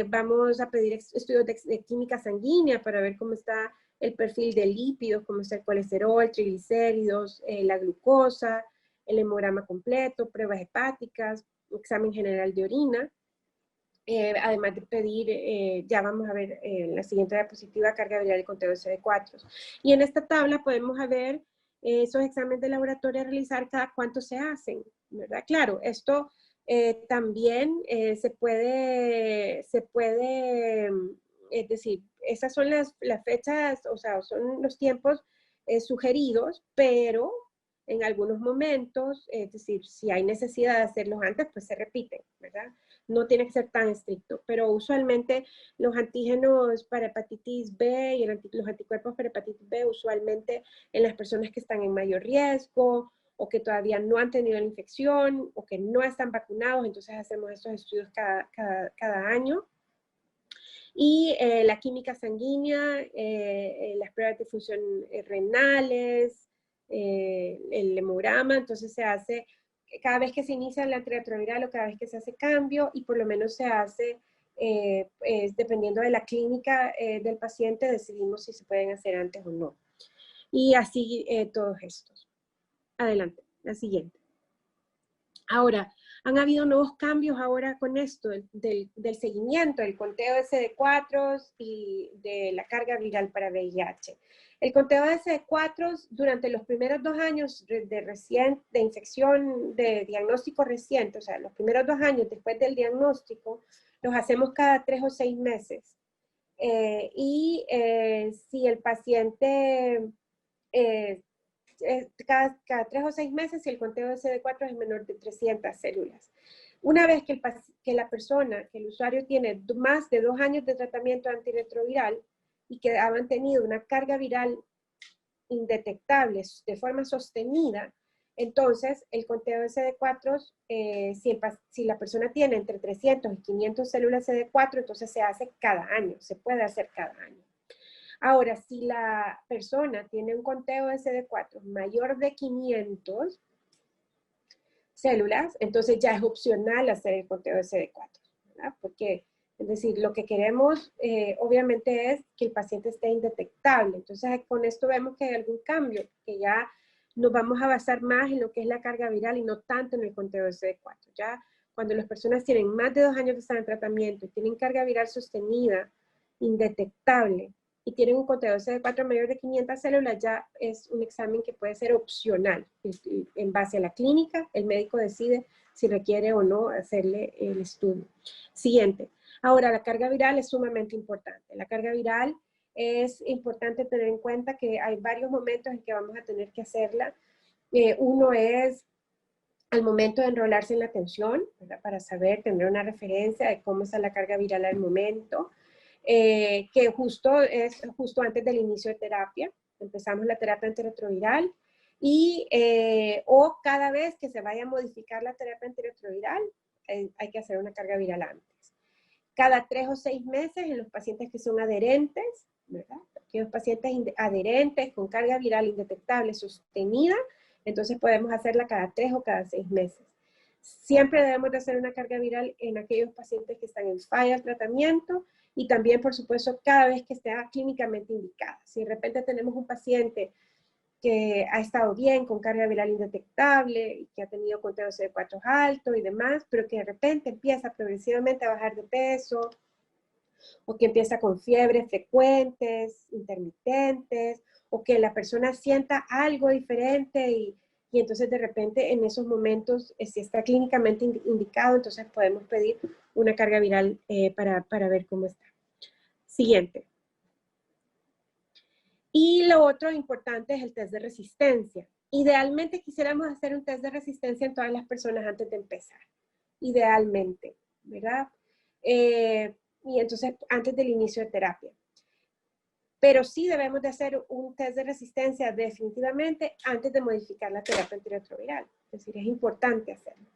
Vamos a pedir estudios de química sanguínea para ver cómo está el perfil de lípidos, cómo está el colesterol, triglicéridos, la glucosa, el hemograma completo, pruebas hepáticas, examen general de orina. Además de pedir, ya vamos a ver en la siguiente diapositiva, carga viral y conteo de CD4. Y en esta tabla podemos ver esos exámenes de laboratorio a realizar cada cuánto se hacen, ¿verdad? Claro, esto también se puede, es decir, esas son las fechas, o sea, son los tiempos sugeridos, pero en algunos momentos, es decir, si hay necesidad de hacerlos antes, pues se repiten, ¿verdad? No tiene que ser tan estricto, pero usualmente los antígenos para hepatitis B y los anticuerpos para hepatitis B usualmente en las personas que están en mayor riesgo o que todavía no han tenido la infección o que no están vacunados, entonces hacemos estos estudios cada año. Y la química sanguínea, las pruebas de función renales, el hemograma, entonces se hace cada vez que se inicia la antirretroviral o cada vez que se hace cambio y por lo menos se hace, dependiendo de la clínica del paciente, decidimos si se pueden hacer antes o no. Y así todos estos. Adelante, la siguiente. Ahora, han habido nuevos cambios ahora con esto, del seguimiento, del conteo de CD4 y de la carga viral para VIH. El conteo de CD4 durante los primeros 2 años de infección, de diagnóstico reciente, o sea, los primeros 2 años después del diagnóstico, los hacemos cada 3 o 6 meses. Si el paciente cada 3 o 6 meses si el conteo de CD4 es menor de 300 células. Una vez que la persona, que el usuario tiene más de 2 años de tratamiento antirretroviral y que ha mantenido una carga viral indetectable de forma sostenida, entonces el conteo de CD4, si la persona tiene entre 300 y 500 células CD4, entonces se hace cada año, se puede hacer cada año. Ahora, si la persona tiene un conteo de CD4 mayor de 500 células, entonces ya es opcional hacer el conteo de CD4, ¿verdad? Porque, es decir, lo que queremos obviamente es que el paciente esté indetectable. Entonces, con esto vemos que hay algún cambio, que ya nos vamos a basar más en lo que es la carga viral y no tanto en el conteo de CD4. Ya cuando las personas tienen más de 2 años de estar en tratamiento y tienen carga viral sostenida, indetectable, y tienen un conteo de CD4 mayor de 500 células, ya es un examen que puede ser opcional. En base a la clínica, el médico decide si requiere o no hacerle el estudio. Siguiente. Ahora, la carga viral es sumamente importante. La carga viral es importante tener en cuenta que hay varios momentos en que vamos a tener que hacerla. Uno es al momento de enrolarse en la atención, ¿verdad? Para saber, tener una referencia de cómo está la carga viral al momento. Que es justo antes del inicio de terapia. Empezamos la terapia antirretroviral o cada vez que se vaya a modificar la terapia antirretroviral, hay que hacer una carga viral antes. Cada 3 o 6 meses en los pacientes que son adherentes, ¿verdad? Aquellos pacientes adherentes con carga viral indetectable sostenida, entonces podemos hacerla cada 3 o cada 6 meses. Siempre debemos de hacer una carga viral en aquellos pacientes que están en falla de tratamiento y también, por supuesto, cada vez que esté clínicamente indicada. Si de repente tenemos un paciente que ha estado bien con carga viral indetectable y que ha tenido conteo de CD4 alto y demás, pero que de repente empieza progresivamente a bajar de peso o que empieza con fiebres frecuentes, intermitentes, o que la persona sienta algo diferente y entonces de repente en esos momentos, si está clínicamente indicado, entonces podemos pedir una carga viral para ver cómo está. Siguiente. Y lo otro importante es el test de resistencia. Idealmente quisiéramos hacer un test de resistencia en todas las personas antes de empezar. Idealmente, ¿verdad? Y entonces antes del inicio de terapia. Pero sí debemos de hacer un test de resistencia definitivamente antes de modificar la terapia antirretroviral. Es decir, es importante hacerlo.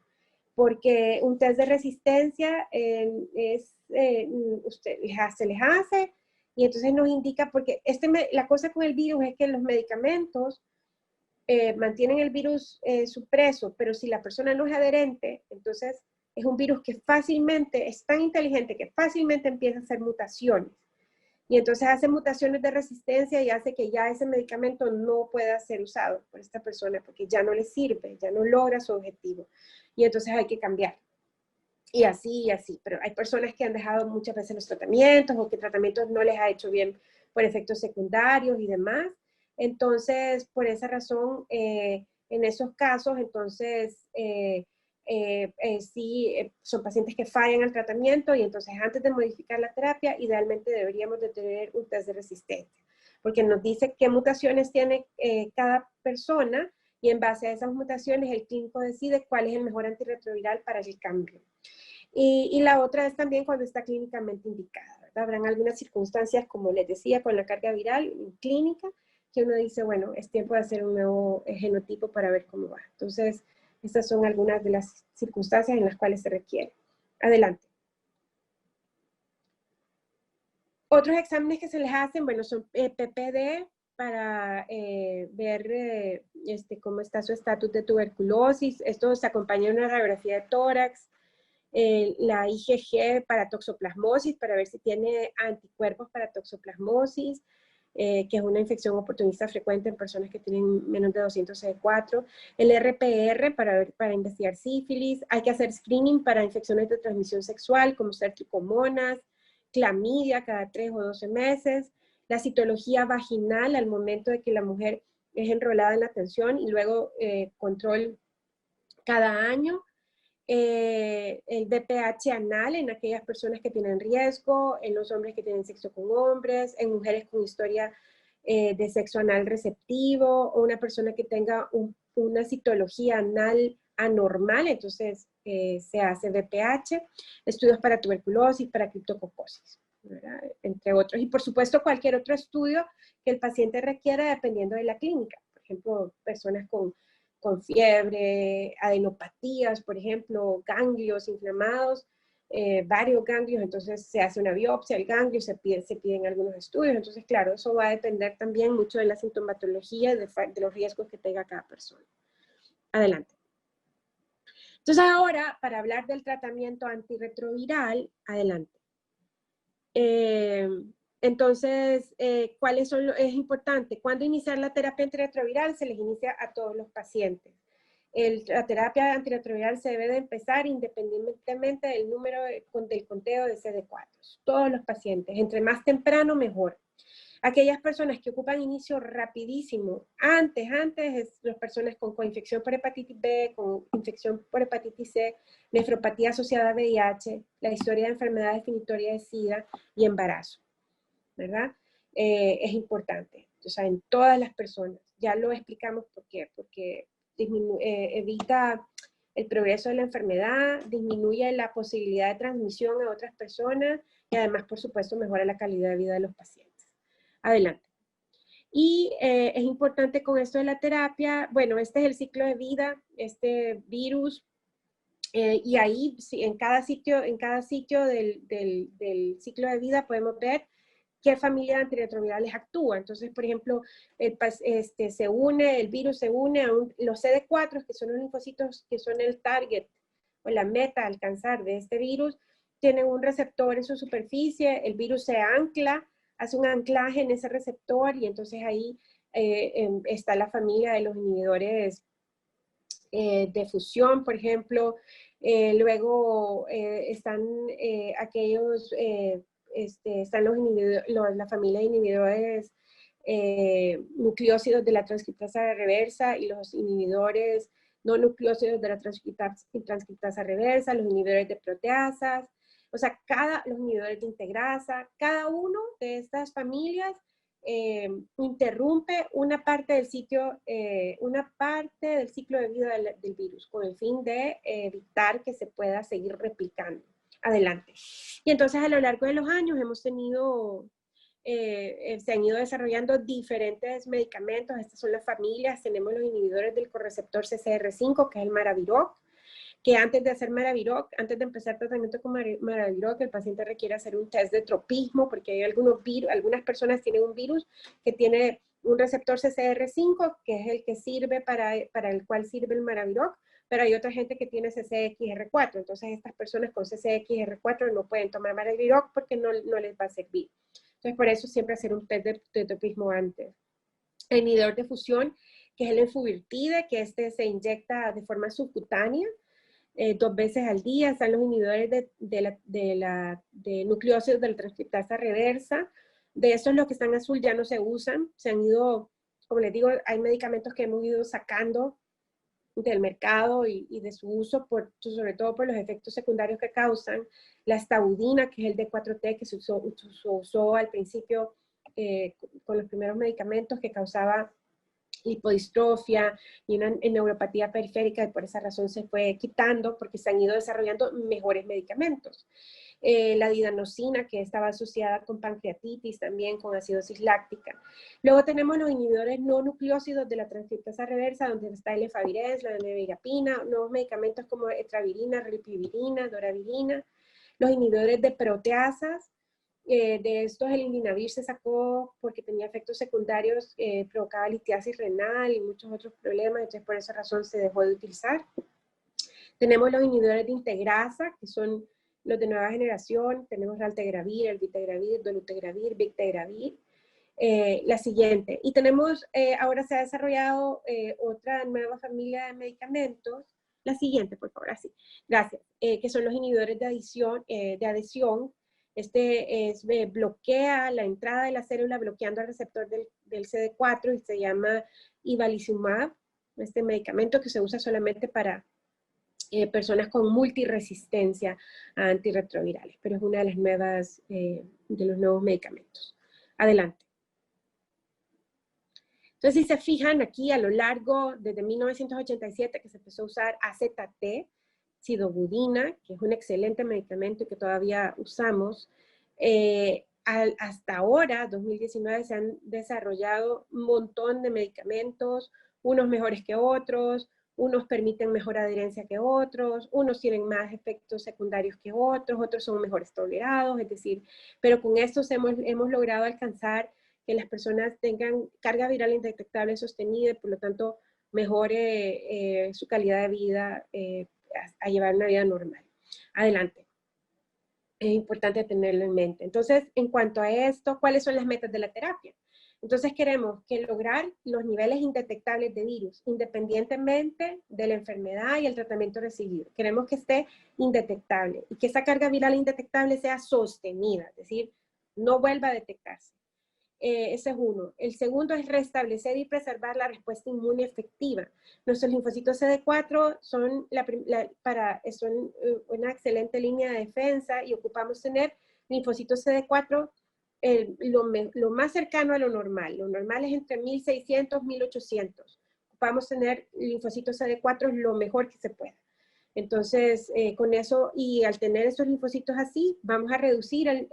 Porque un test de resistencia se les hace y entonces nos indica, porque la cosa con el virus es que los medicamentos mantienen el virus supreso, pero si la persona no es adherente, entonces es un virus que fácilmente, es tan inteligente que fácilmente empieza a hacer mutaciones. Y entonces hace mutaciones de resistencia y hace que ya ese medicamento no pueda ser usado por esta persona porque ya no le sirve, ya no logra su objetivo. Y entonces hay que cambiar. Y así y así. Pero hay personas que han dejado muchas veces los tratamientos o que tratamientos no les ha hecho bien por efectos secundarios y demás. Entonces, por esa razón, en esos casos, entonces, sí, son pacientes que fallan al tratamiento y entonces antes de modificar la terapia, idealmente deberíamos de tener un test de resistencia, porque nos dice qué mutaciones tiene cada persona y en base a esas mutaciones el clínico decide cuál es el mejor antirretroviral para el cambio. Y la otra es también cuando está clínicamente indicada, ¿verdad? Habrán algunas circunstancias, como les decía, con la carga viral clínica, que uno dice, bueno, es tiempo de hacer un nuevo genotipo para ver cómo va. Entonces, estas son algunas de las circunstancias en las cuales se requiere. Adelante. Otros exámenes que se les hacen, bueno, son PPD para ver cómo está su estatus de tuberculosis. Esto se acompaña de una radiografía de tórax. La IgG para toxoplasmosis, para ver si tiene anticuerpos para toxoplasmosis, que es una infección oportunista frecuente en personas que tienen menos de 200 CD4. El RPR para investigar sífilis. Hay que hacer screening para infecciones de transmisión sexual, como ser tricomonas, clamidia cada 3 o 12 meses. La citología vaginal al momento de que la mujer es enrolada en la atención y luego control cada año. El BPH anal en aquellas personas que tienen riesgo, en los hombres que tienen sexo con hombres, en mujeres con historia de sexo anal receptivo, o una persona que tenga una citología anal anormal, entonces se hace BPH, estudios para tuberculosis, para criptococosis, ¿verdad? Entre otros. Y por supuesto cualquier otro estudio que el paciente requiera dependiendo de la clínica. Por ejemplo, personas con fiebre, adenopatías, por ejemplo, ganglios inflamados, varios ganglios, entonces se hace una biopsia del ganglio, se piden algunos estudios, entonces claro, eso va a depender también mucho de la sintomatología y de los riesgos que tenga cada persona. Adelante. Entonces ahora, para hablar del tratamiento antirretroviral, adelante. Entonces, ¿cuáles son es importante? ¿Cuándo iniciar la terapia antirretroviral? Se les inicia a todos los pacientes. La terapia antirretroviral se debe de empezar independientemente del número del conteo de CD4. Todos los pacientes, entre más temprano, mejor. Aquellas personas que ocupan inicio rapidísimo, antes las personas con coinfección por hepatitis B, con infección por hepatitis C, nefropatía asociada a VIH, la historia de enfermedad definitoria de SIDA y embarazo, ¿verdad? Es importante, o sea, en todas las personas. Ya lo explicamos por qué, porque evita el progreso de la enfermedad, disminuye la posibilidad de transmisión a otras personas y además, por supuesto, mejora la calidad de vida de los pacientes. Adelante. Y es importante con esto de la terapia, bueno, este es el ciclo de vida, este virus, y ahí sí, en cada sitio del ciclo de vida podemos ver qué familia de antirretrovirales actúa. Entonces, por ejemplo, el virus se une a los CD4, que son los linfocitos que son el target o la meta a alcanzar de este virus, tienen un receptor en su superficie, el virus se ancla, hace un anclaje en ese receptor y entonces ahí está la familia de los inhibidores de fusión, por ejemplo. Luego están aquellos, están la familia de inhibidores nucleócidos de la transcriptasa reversa y los inhibidores no nucleócidos de la transcriptasa reversa, los inhibidores de proteasas, o sea, los inhibidores de integrasa, cada uno de estas familias interrumpe una parte del ciclo de vida del virus, con el fin de evitar que se pueda seguir replicando. Adelante. Y entonces a lo largo de los años hemos tenido, se han ido desarrollando diferentes medicamentos. Estas son las familias. Tenemos los inhibidores del correceptor CCR5, que es el Maraviroc, que antes de hacer Maraviroc, antes de empezar tratamiento con Maraviroc, el paciente requiere hacer un test de tropismo, porque hay algunas personas tienen un virus que tiene un receptor CCR5, que es el que sirve para el cual sirve el Maraviroc, pero hay otra gente que tiene CCXR4, entonces estas personas con CCXR4 no pueden tomar Maraviroc porque no les va a servir. Entonces por eso siempre hacer un test de tropismo antes. El inhibidor de fusión, que es el Enfuvirtide, que se inyecta de forma subcutánea, 2 veces al día. Están los inhibidores de nucleócidos de la transcriptasa reversa. De esos, los que están azul ya no se usan. Se han ido, como les digo, hay medicamentos que hemos ido sacando del mercado y de su uso, sobre todo por los efectos secundarios que causan. La estabudina, que es el D4T, que se usó al principio con los primeros medicamentos, que causaba lipodistrofia y una neuropatía periférica, y por esa razón se fue quitando porque se han ido desarrollando mejores medicamentos. La didanosina, que estaba asociada con pancreatitis, también con acidosis láctica. Luego tenemos los inhibidores no nucleócidos de la transcriptasa reversa, donde está el efavirenz, la nevirapina, nuevos medicamentos como etravirina, rilpivirina, doravirina. Los inhibidores de proteasas. De estos el indinavir se sacó porque tenía efectos secundarios, provocaba litiasis renal y muchos otros problemas, entonces por esa razón se dejó de utilizar. Tenemos los inhibidores de integrasa, que son los de nueva generación. Tenemos raltegravir, elvitegravir, dolutegravir, bictegravir. La siguiente. Y tenemos, ahora se ha desarrollado otra nueva familia de medicamentos. La siguiente, por favor, así. Gracias. Que son los inhibidores de adhesión. Bloquea la entrada de la célula bloqueando el receptor del CD4 y se llama Ivalizumab, este medicamento que se usa solamente para personas con multiresistencia a antirretrovirales, pero es una de las nuevas, de los nuevos medicamentos. Adelante. Entonces, si se fijan aquí a lo largo, desde 1987 que se empezó a usar AZT, sidobudina, que es un excelente medicamento y que todavía usamos, hasta ahora, 2019, se han desarrollado un montón de medicamentos, unos mejores que otros, unos permiten mejor adherencia que otros, unos tienen más efectos secundarios que otros, otros son mejores tolerados, es decir, pero con estos hemos logrado alcanzar que las personas tengan carga viral indetectable sostenida y por lo tanto mejore su calidad de vida a llevar una vida normal. Adelante. Es importante tenerlo en mente. Entonces, en cuanto a esto, ¿cuáles son las metas de la terapia? Entonces, queremos lograr los niveles indetectables de virus, independientemente de la enfermedad y el tratamiento recibido. Queremos que esté indetectable y que esa carga viral indetectable sea sostenida, es decir, no vuelva a detectarse. Ese es uno. El segundo es restablecer y preservar la respuesta inmune efectiva. Nuestros linfocitos CD4 son una excelente línea de defensa y ocupamos tener linfocitos CD4 lo más cercano a lo normal. Lo normal es entre 1600 y 1800. Ocupamos tener linfocitos CD4 lo mejor que se pueda. Entonces, con eso y al tener esos linfocitos así, vamos a reducir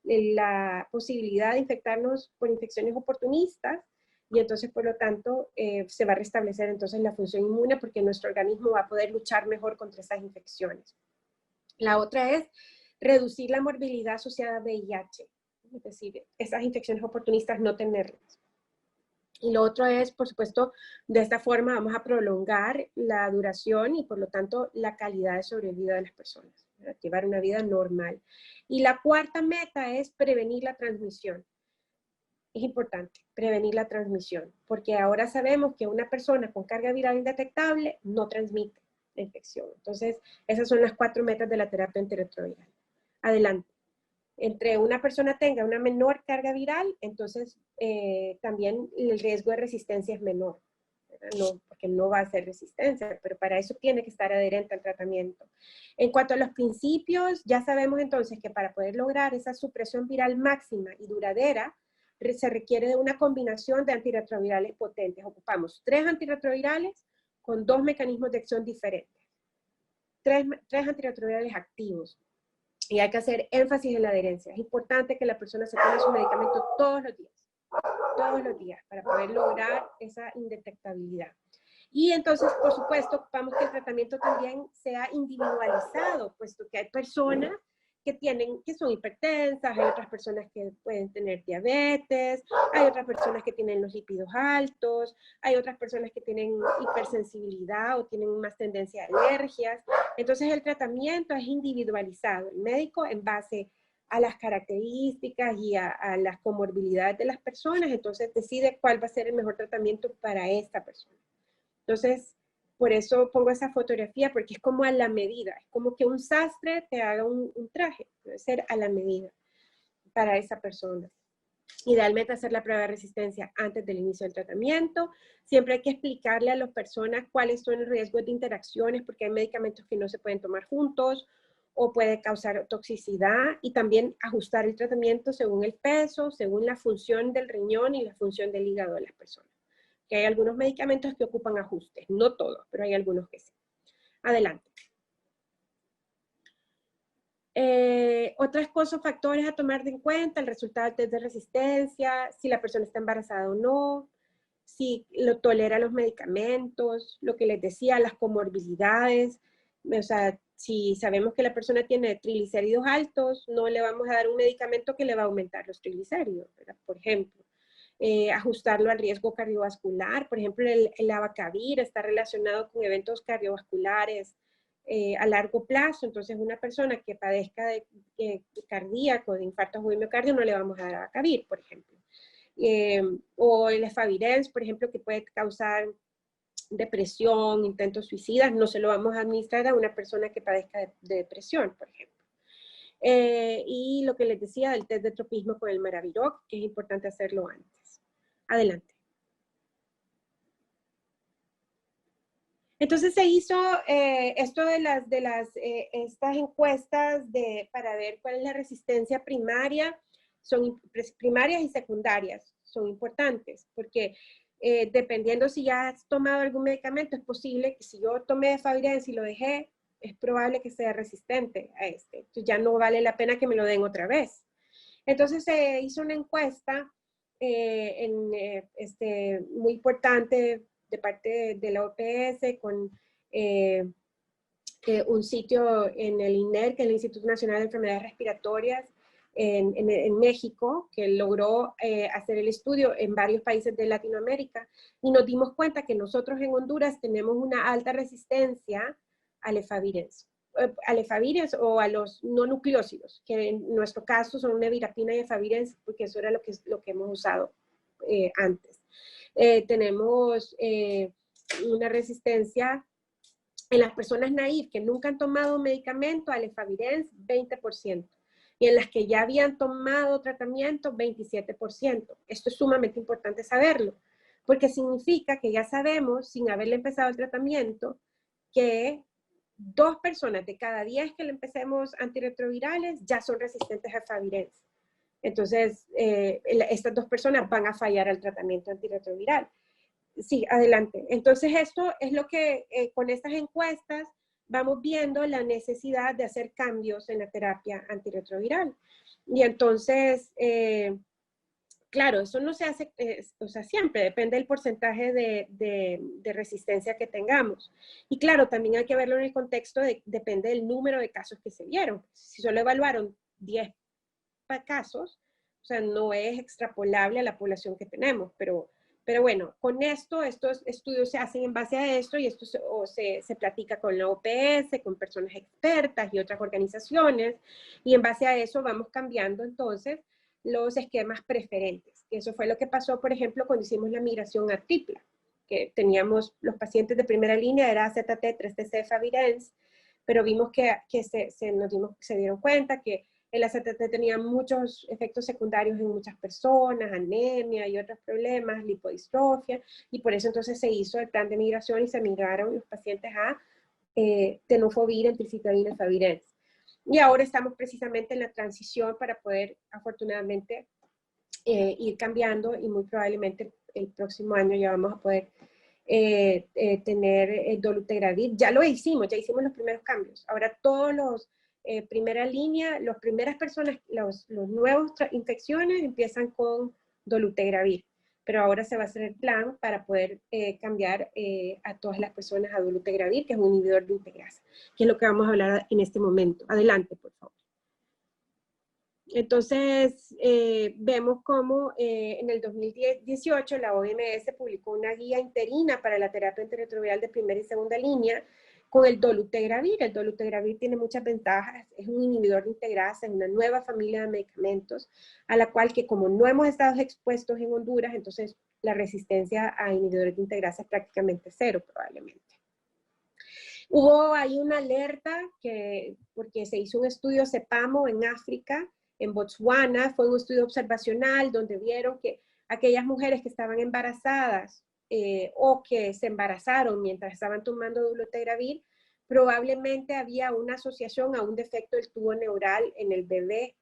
la posibilidad de infectarnos por infecciones oportunistas y entonces por lo tanto se va a restablecer entonces la función inmune porque nuestro organismo va a poder luchar mejor contra esas infecciones. La otra es reducir la morbilidad asociada a VIH, es decir, esas infecciones oportunistas no tenerlas. Y lo otro es, por supuesto, de esta forma vamos a prolongar la duración y por lo tanto la calidad de sobrevida de las personas, ¿verdad? Llevar una vida normal. Y la cuarta meta es prevenir la transmisión. Es importante prevenir la transmisión, porque ahora sabemos que una persona con carga viral indetectable no transmite la infección. Entonces, esas son las 4 metas de la terapia antirretroviral. Adelante. Entre una persona tenga una menor carga viral, entonces también el riesgo de resistencia es menor, no, porque no va a ser resistencia, pero para eso tiene que estar adherente al tratamiento. En cuanto a los principios, ya sabemos entonces que para poder lograr esa supresión viral máxima y duradera, se requiere de una combinación de antirretrovirales potentes. Ocupamos 3 antirretrovirales con 2 mecanismos de acción diferentes. 3 antirretrovirales activos. Y hay que hacer énfasis en la adherencia. Es importante que la persona se tome su medicamento todos los días, para poder lograr esa indetectabilidad. Y entonces, por supuesto, ocupamos que el tratamiento también sea individualizado, puesto que hay personas que son hipertensas, hay otras personas que pueden tener diabetes, hay otras personas que tienen los lípidos altos, hay otras personas que tienen hipersensibilidad o tienen más tendencia a alergias. Entonces el tratamiento es individualizado. El médico, en base a las características y a las comorbilidades de las personas, entonces decide cuál va a ser el mejor tratamiento para esta persona. Entonces, por eso pongo esa fotografía, porque es como a la medida, es como que un sastre te haga un traje, debe ser a la medida para esa persona. Idealmente hacer la prueba de resistencia antes del inicio del tratamiento. Siempre hay que explicarle a las personas cuáles son los riesgos de interacciones, porque hay medicamentos que no se pueden tomar juntos o puede causar toxicidad, y también ajustar el tratamiento según el peso, según la función del riñón y la función del hígado de las personas. Que hay algunos medicamentos que ocupan ajustes, no todos, pero hay algunos que sí. Adelante. Otras cosas, factores a tomar en cuenta: el resultado del test de resistencia, si la persona está embarazada o no, si lo tolera los medicamentos, lo que les decía, las comorbilidades. O sea, si sabemos que la persona tiene triglicéridos altos, no le vamos a dar un medicamento que le va a aumentar los triglicéridos, ¿verdad? Por ejemplo. Ajustarlo al riesgo cardiovascular. Por ejemplo, el abacavir está relacionado con eventos cardiovasculares a largo plazo. Entonces, una persona que padezca de cardíaco, de infarto agudo de miocardio, no le vamos a dar abacavir, por ejemplo. O el efavirenz, por ejemplo, que puede causar depresión, intentos suicidas, no se lo vamos a administrar a una persona que padezca de depresión, por ejemplo. Y lo que les decía del test de tropismo con el Maraviroc, que es importante hacerlo antes. Adelante. Entonces se hizo esto de estas encuestas para ver cuál es la resistencia primaria. Son primarias y secundarias, son importantes, porque dependiendo si ya has tomado algún medicamento, es posible que si yo tomé efavirenz y lo dejé, es probable que sea resistente a este. Entonces ya no vale la pena que me lo den otra vez. Entonces se hizo una encuesta muy importante de parte de la OPS con un sitio en el INER, que es el Instituto Nacional de Enfermedades Respiratorias en México, que logró hacer el estudio en varios países de Latinoamérica, y nos dimos cuenta que nosotros en Honduras tenemos una alta resistencia al efavirenz o a los no nucleósidos, que en nuestro caso son nevirapina y efavirenz, porque eso era lo que hemos usado antes. Tenemos una resistencia en las personas naïf que nunca han tomado medicamento al efavirenz, 20%. Y en las que ya habían tomado tratamiento, 27%. Esto es sumamente importante saberlo, porque significa que ya sabemos, sin haberle empezado el tratamiento, que 2 personas de cada 10 que le empecemos antirretrovirales ya son resistentes a efavirenz. Entonces, estas 2 personas van a fallar al tratamiento antirretroviral. Sí, adelante. Entonces, esto es lo que con estas encuestas vamos viendo la necesidad de hacer cambios en la terapia antirretroviral. Y entonces, claro, eso no se hace, o sea, siempre depende del porcentaje de resistencia que tengamos. Y claro, también hay que verlo en el contexto depende del número de casos que se vieron. Si solo evaluaron 10 casos, o sea, no es extrapolable a la población que tenemos, pero bueno, con estos estudios se hacen en base a esto, y esto se platica con la OPS, con personas expertas y otras organizaciones, y en base a eso vamos cambiando entonces los esquemas preferentes. Y eso fue lo que pasó, por ejemplo, cuando hicimos la migración a tripla, que teníamos los pacientes de primera línea, era AZT, 3-TC, efavirenz, pero vimos que se dieron cuenta que el AZT tenía muchos efectos secundarios en muchas personas, anemia y otros problemas, lipodistrofia, y por eso entonces se hizo el plan de migración y se migraron los pacientes a tenofovir, entricitabina, efavirenz. Y ahora estamos precisamente en la transición para poder, afortunadamente, ir cambiando y muy probablemente el próximo año ya vamos a poder tener el dolutegravir. Ya lo hicimos, ya hicimos los primeros cambios. Ahora todos los primera línea, las primeras personas, los nuevos infecciones empiezan con dolutegravir, pero ahora se va a hacer el plan para poder cambiar a todas las personas a dolutegravir, que es un inhibidor de integrasa, que es lo que vamos a hablar en este momento. Adelante, por favor. Entonces, vemos cómo en el 2018 la OMS publicó una guía interina para la terapia antirretroviral de primera y segunda línea con el dolutegravir. El dolutegravir tiene muchas ventajas, es un inhibidor de integrasa, es una nueva familia de medicamentos a la cual que como no hemos estado expuestos en Honduras, entonces la resistencia a inhibidores de integrasa es prácticamente cero probablemente. Hubo ahí una alerta porque se hizo un estudio CEPAMO en África, en Botswana, fue un estudio observacional donde vieron que aquellas mujeres que estaban embarazadas o que se embarazaron mientras estaban tomando dolutegravir, probablemente había una asociación a un defecto del tubo neural en el bebé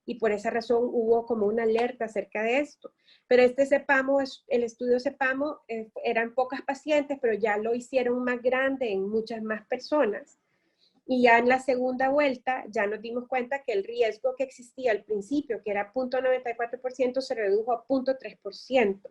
y por esa razón hubo como una alerta acerca de esto. Pero este CEPAMO, el estudio CEPAMO, eran pocas pacientes, pero ya lo hicieron más grande en muchas más personas. Y ya en la segunda vuelta ya nos dimos cuenta que el riesgo que existía al principio, que era 0.94%, se redujo a 0.3%.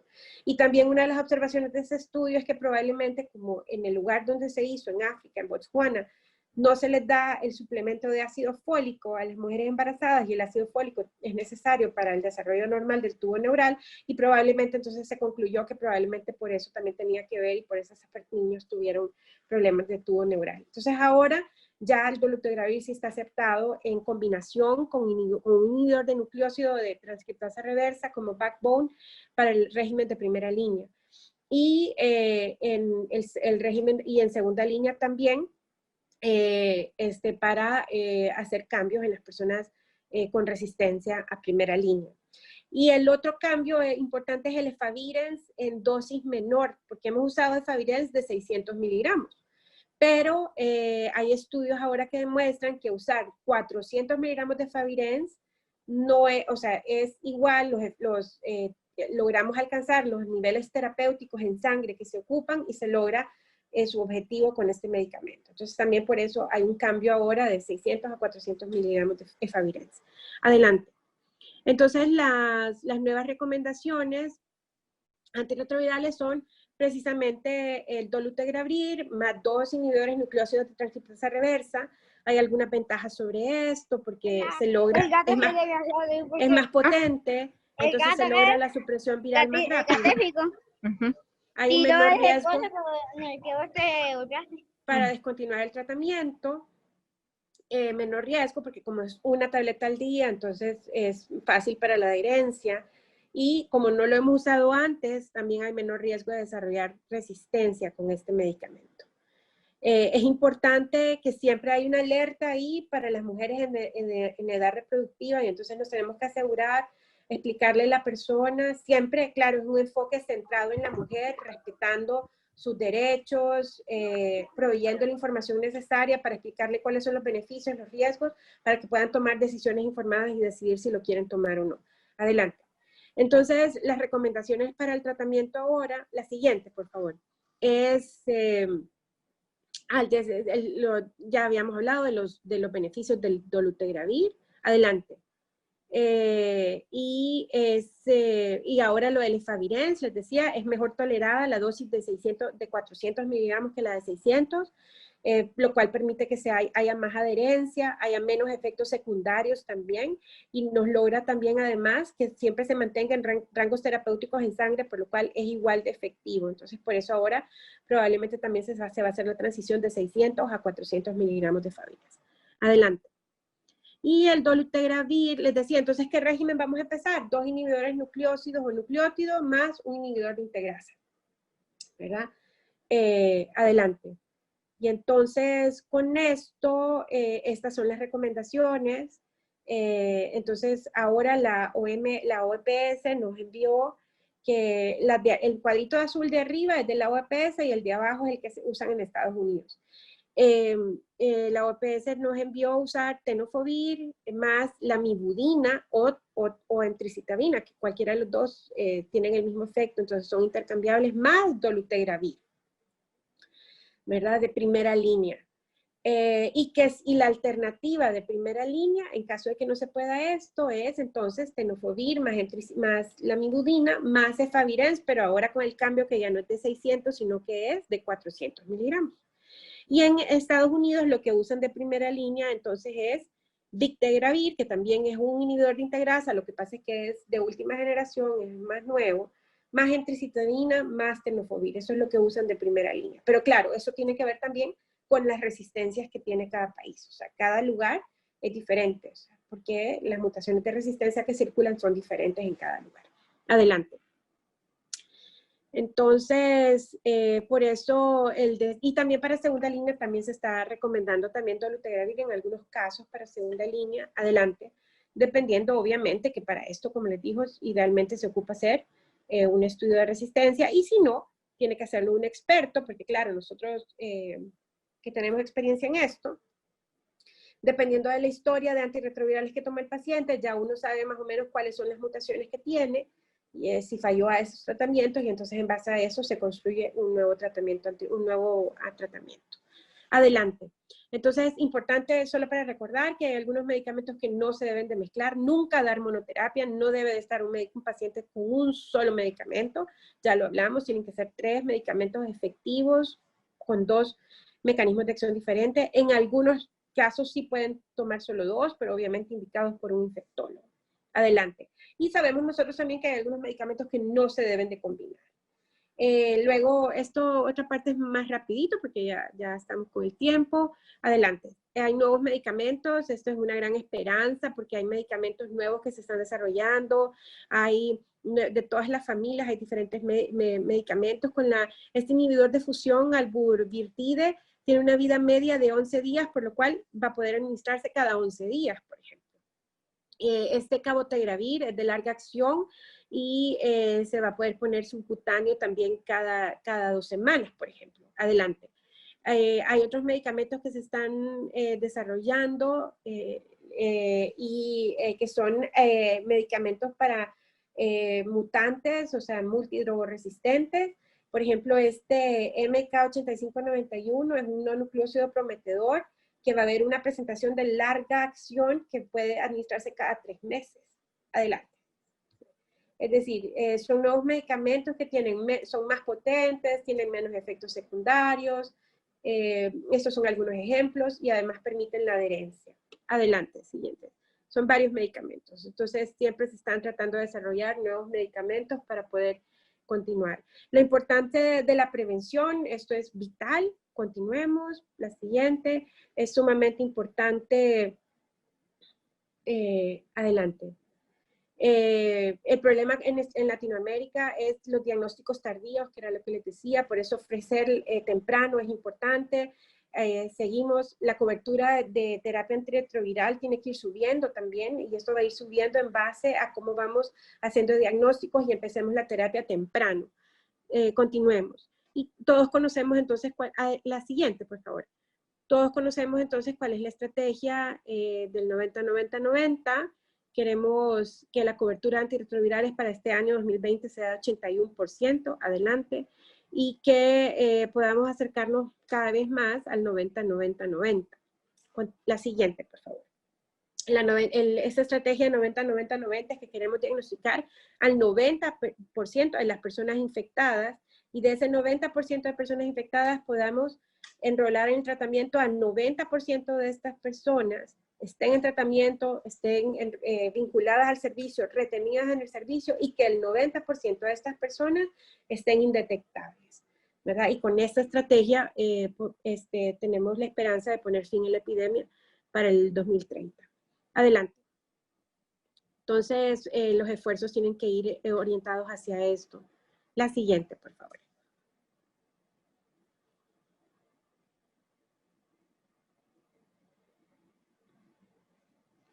Y también una de las observaciones de ese estudio es que probablemente como en el lugar donde se hizo, en África, en Botswana, no se les da el suplemento de ácido fólico a las mujeres embarazadas y el ácido fólico es necesario para el desarrollo normal del tubo neural y probablemente entonces se concluyó que probablemente por eso también tenía que ver y por eso esos niños tuvieron problemas de tubo neural. Entonces ahora ya el dolutegravir sí está aceptado en combinación con un inhibidor de nucleócido de transcriptasa reversa como backbone para el régimen de primera línea. Y en el régimen y en segunda línea también para hacer cambios en las personas con resistencia a primera línea. Y el otro cambio importante es el efavirenz en dosis menor, porque hemos usado efavirenz de 600 miligramos. Pero hay estudios ahora que demuestran que usar 400 miligramos de efavirenz no es, o sea, es igual, logramos alcanzar los niveles terapéuticos en sangre que se ocupan y se logra su objetivo con este medicamento. Entonces también por eso hay un cambio ahora de 600 a 400 miligramos de efavirenz. Adelante. Entonces las nuevas recomendaciones antirretrovirales son precisamente el dolutegravir más 2 inhibidores nucleócidos de transcriptasa reversa. Hay algunas ventajas sobre esto porque se logra, es más potente, entonces se logra la supresión viral más rápido. Hay un menor riesgo para descontinuar el tratamiento, menor riesgo porque como es una tableta al día, entonces es fácil para la adherencia. Y como no lo hemos usado antes, también hay menor riesgo de desarrollar resistencia con este medicamento. Es importante que siempre hay una alerta ahí para las mujeres en edad reproductiva y entonces nos tenemos que asegurar, explicarle a la persona, siempre, claro, es un enfoque centrado en la mujer, respetando sus derechos, proveyendo la información necesaria para explicarle cuáles son los beneficios, los riesgos, para que puedan tomar decisiones informadas y decidir si lo quieren tomar o no. Adelante. Entonces, las recomendaciones para el tratamiento ahora, la siguiente, por favor, es, ya habíamos hablado de los beneficios del dolutegravir. Adelante. Y ahora lo del efavirenz, les decía, es mejor tolerada la dosis de 400 miligramos que la de 600, lo cual permite que haya más adherencia, haya menos efectos secundarios también, y nos logra también además que siempre se mantenga en rangos terapéuticos en sangre, por lo cual es igual de efectivo. Entonces, por eso ahora probablemente también se va a hacer la transición de 600 a 400 miligramos de efavirenz. Adelante. Y el dolutegravir, les decía, entonces, ¿qué régimen vamos a empezar? 2 inhibidores nucleócidos o nucleótidos más un inhibidor de integrasa, ¿verdad? Adelante. Y entonces, con esto, estas son las recomendaciones. Entonces, ahora la OEPS nos envió que el cuadrito azul de arriba es de la OEPS y el de abajo es el que se usan en Estados Unidos. La OPS nos envió a usar tenofovir más lamivudina o entricitabina, que cualquiera de los dos tienen el mismo efecto, entonces son intercambiables, más dolutegravir, ¿verdad? De primera línea. Y la alternativa de primera línea, en caso de que no se pueda esto, es entonces tenofovir más lamivudina más efavirenz, pero ahora con el cambio que ya no es de 600, sino que es de 400 miligramos. Y en Estados Unidos lo que usan de primera línea entonces es dictegravir, que también es un inhibidor de integrasa, lo que pasa es que es de última generación, es más nuevo, más entricitabina, más tenofovir. Eso es lo que usan de primera línea. Pero claro, eso tiene que ver también con las resistencias que tiene cada país. O sea, cada lugar es diferente, o sea, porque las mutaciones de resistencia que circulan son diferentes en cada lugar. Adelante. Entonces, por eso, y también para segunda línea también se está recomendando también dolutegravir en algunos casos para segunda línea, adelante, dependiendo obviamente que para esto, como les digo, idealmente se ocupa hacer un estudio de resistencia, y si no, tiene que hacerlo un experto, porque claro, nosotros que tenemos experiencia en esto, dependiendo de la historia de antirretrovirales que toma el paciente, ya uno sabe más o menos cuáles son las mutaciones que tiene, y si falló a esos tratamientos, y entonces en base a eso se construye un nuevo tratamiento. Adelante. Entonces es importante, solo para recordar, que hay algunos medicamentos que no se deben de mezclar, nunca dar monoterapia, no debe de estar un paciente con un solo medicamento, ya lo hablamos, tienen que ser 3 medicamentos efectivos con 2 mecanismos de acción diferentes. En algunos casos sí pueden tomar solo 2, pero obviamente indicados por un infectólogo. Adelante. Y sabemos nosotros también que hay algunos medicamentos que no se deben de combinar. Luego, otra parte es más rapidito porque ya estamos con el tiempo. Adelante. Hay nuevos medicamentos, esto es una gran esperanza porque hay medicamentos nuevos que se están desarrollando, hay de todas las familias, hay diferentes medicamentos con este inhibidor de fusión, alburvirtide, tiene una vida media de 11 días, por lo cual va a poder administrarse cada 11 días, por ejemplo. Este cabotegravir es de larga acción y se va a poder poner subcutáneo también cada 2 semanas, por ejemplo. Adelante. Hay otros medicamentos que se están desarrollando y que son medicamentos para mutantes, o sea, multidrogoresistentes. Por ejemplo, este MK8591 es un no nucleócido prometedor que va a haber una presentación de larga acción que puede administrarse cada 3 meses. Adelante. Es decir, son nuevos medicamentos que son más potentes, tienen menos efectos secundarios. Estos son algunos ejemplos y además permiten la adherencia. Adelante, siguiente. Son varios medicamentos. Entonces, siempre se están tratando de desarrollar nuevos medicamentos para poder continuar. Lo importante de la prevención, esto es vital. Continuemos. La siguiente es sumamente importante. Adelante. El problema en Latinoamérica es los diagnósticos tardíos, que era lo que les decía, por eso ofrecer temprano es importante. Seguimos, la cobertura de terapia antirretroviral tiene que ir subiendo también, y esto va a ir subiendo en base a cómo vamos haciendo diagnósticos y empecemos la terapia temprano. Continuemos. Y todos conocemos entonces, la siguiente, por favor. Todos conocemos entonces cuál es la estrategia del 90-90-90. Queremos que la cobertura antirretrovirales para este año 2020 sea de 81%, adelante, y que podamos acercarnos cada vez más al 90-90-90. La siguiente, por favor. Esta estrategia de 90-90-90 es que queremos diagnosticar al 90% de las personas infectadas, y de ese 90% de personas infectadas podamos enrolar en tratamiento al 90% de estas personas, estén en tratamiento, estén vinculadas al servicio, retenidas en el servicio, y que el 90% de estas personas estén indetectables, ¿verdad? Y con esta estrategia tenemos la esperanza de poner fin a la epidemia para el 2030. Adelante. Entonces, los esfuerzos tienen que ir orientados hacia esto. La siguiente, por favor.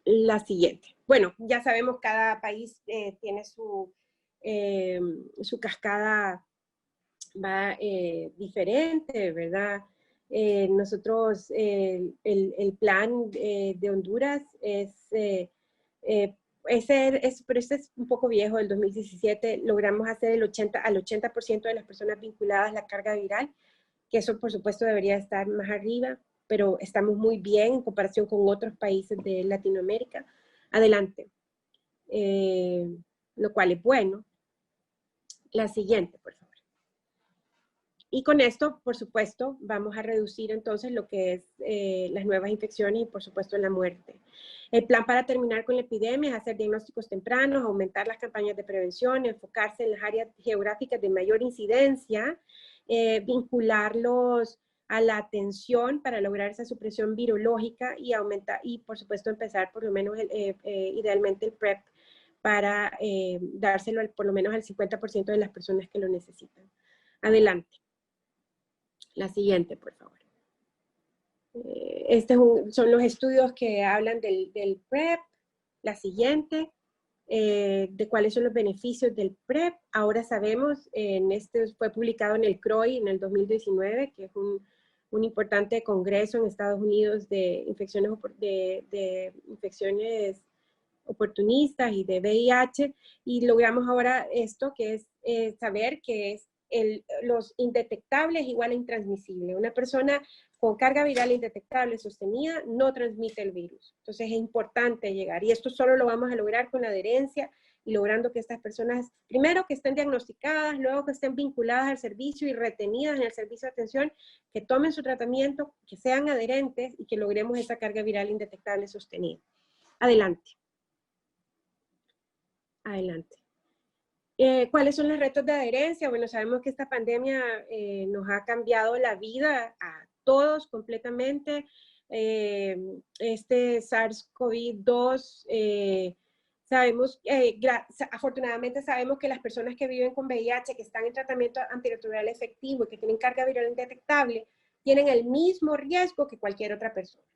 La siguiente. Bueno, ya sabemos, cada país tiene su cascada diferente, ¿verdad? Nosotros, el plan de Honduras pero este es un poco viejo, del 2017, logramos hacer al 80% de las personas vinculadas a la carga viral, que eso por supuesto debería estar más arriba, pero estamos muy bien en comparación con otros países de Latinoamérica. Adelante. Lo cual es bueno. La siguiente, por favor. Y con esto, por supuesto, vamos a reducir entonces lo que es las nuevas infecciones y, por supuesto, la muerte. El plan para terminar con la epidemia es hacer diagnósticos tempranos, aumentar las campañas de prevención, enfocarse en las áreas geográficas de mayor incidencia, vincularlos a la atención para lograr esa supresión virológica y aumentar, y por supuesto empezar por lo menos, idealmente el PrEP para dárselo por lo menos al 50% de las personas que lo necesitan. Adelante. La siguiente, por favor. Son los estudios que hablan del PrEP. La siguiente, de cuáles son los beneficios del PrEP. Ahora sabemos, fue publicado en el CROI en el 2019, que es un importante congreso en Estados Unidos de infecciones oportunistas y de VIH, y logramos ahora esto, que es saber que es los indetectables igual a intransmisible. Una persona con carga viral indetectable sostenida no transmite el virus. Entonces es importante llegar, y esto solo lo vamos a lograr con la adherencia y logrando que estas personas, primero que estén diagnosticadas, luego que estén vinculadas al servicio y retenidas en el servicio de atención, que tomen su tratamiento, que sean adherentes y que logremos esa carga viral indetectable sostenida. Adelante. Adelante. ¿Cuáles son los retos de adherencia? Bueno, sabemos que esta pandemia nos ha cambiado la vida a todos completamente. Este SARS-CoV-2, afortunadamente sabemos que las personas que viven con VIH, que están en tratamiento antirretroviral efectivo y que tienen carga viral indetectable, tienen el mismo riesgo que cualquier otra persona,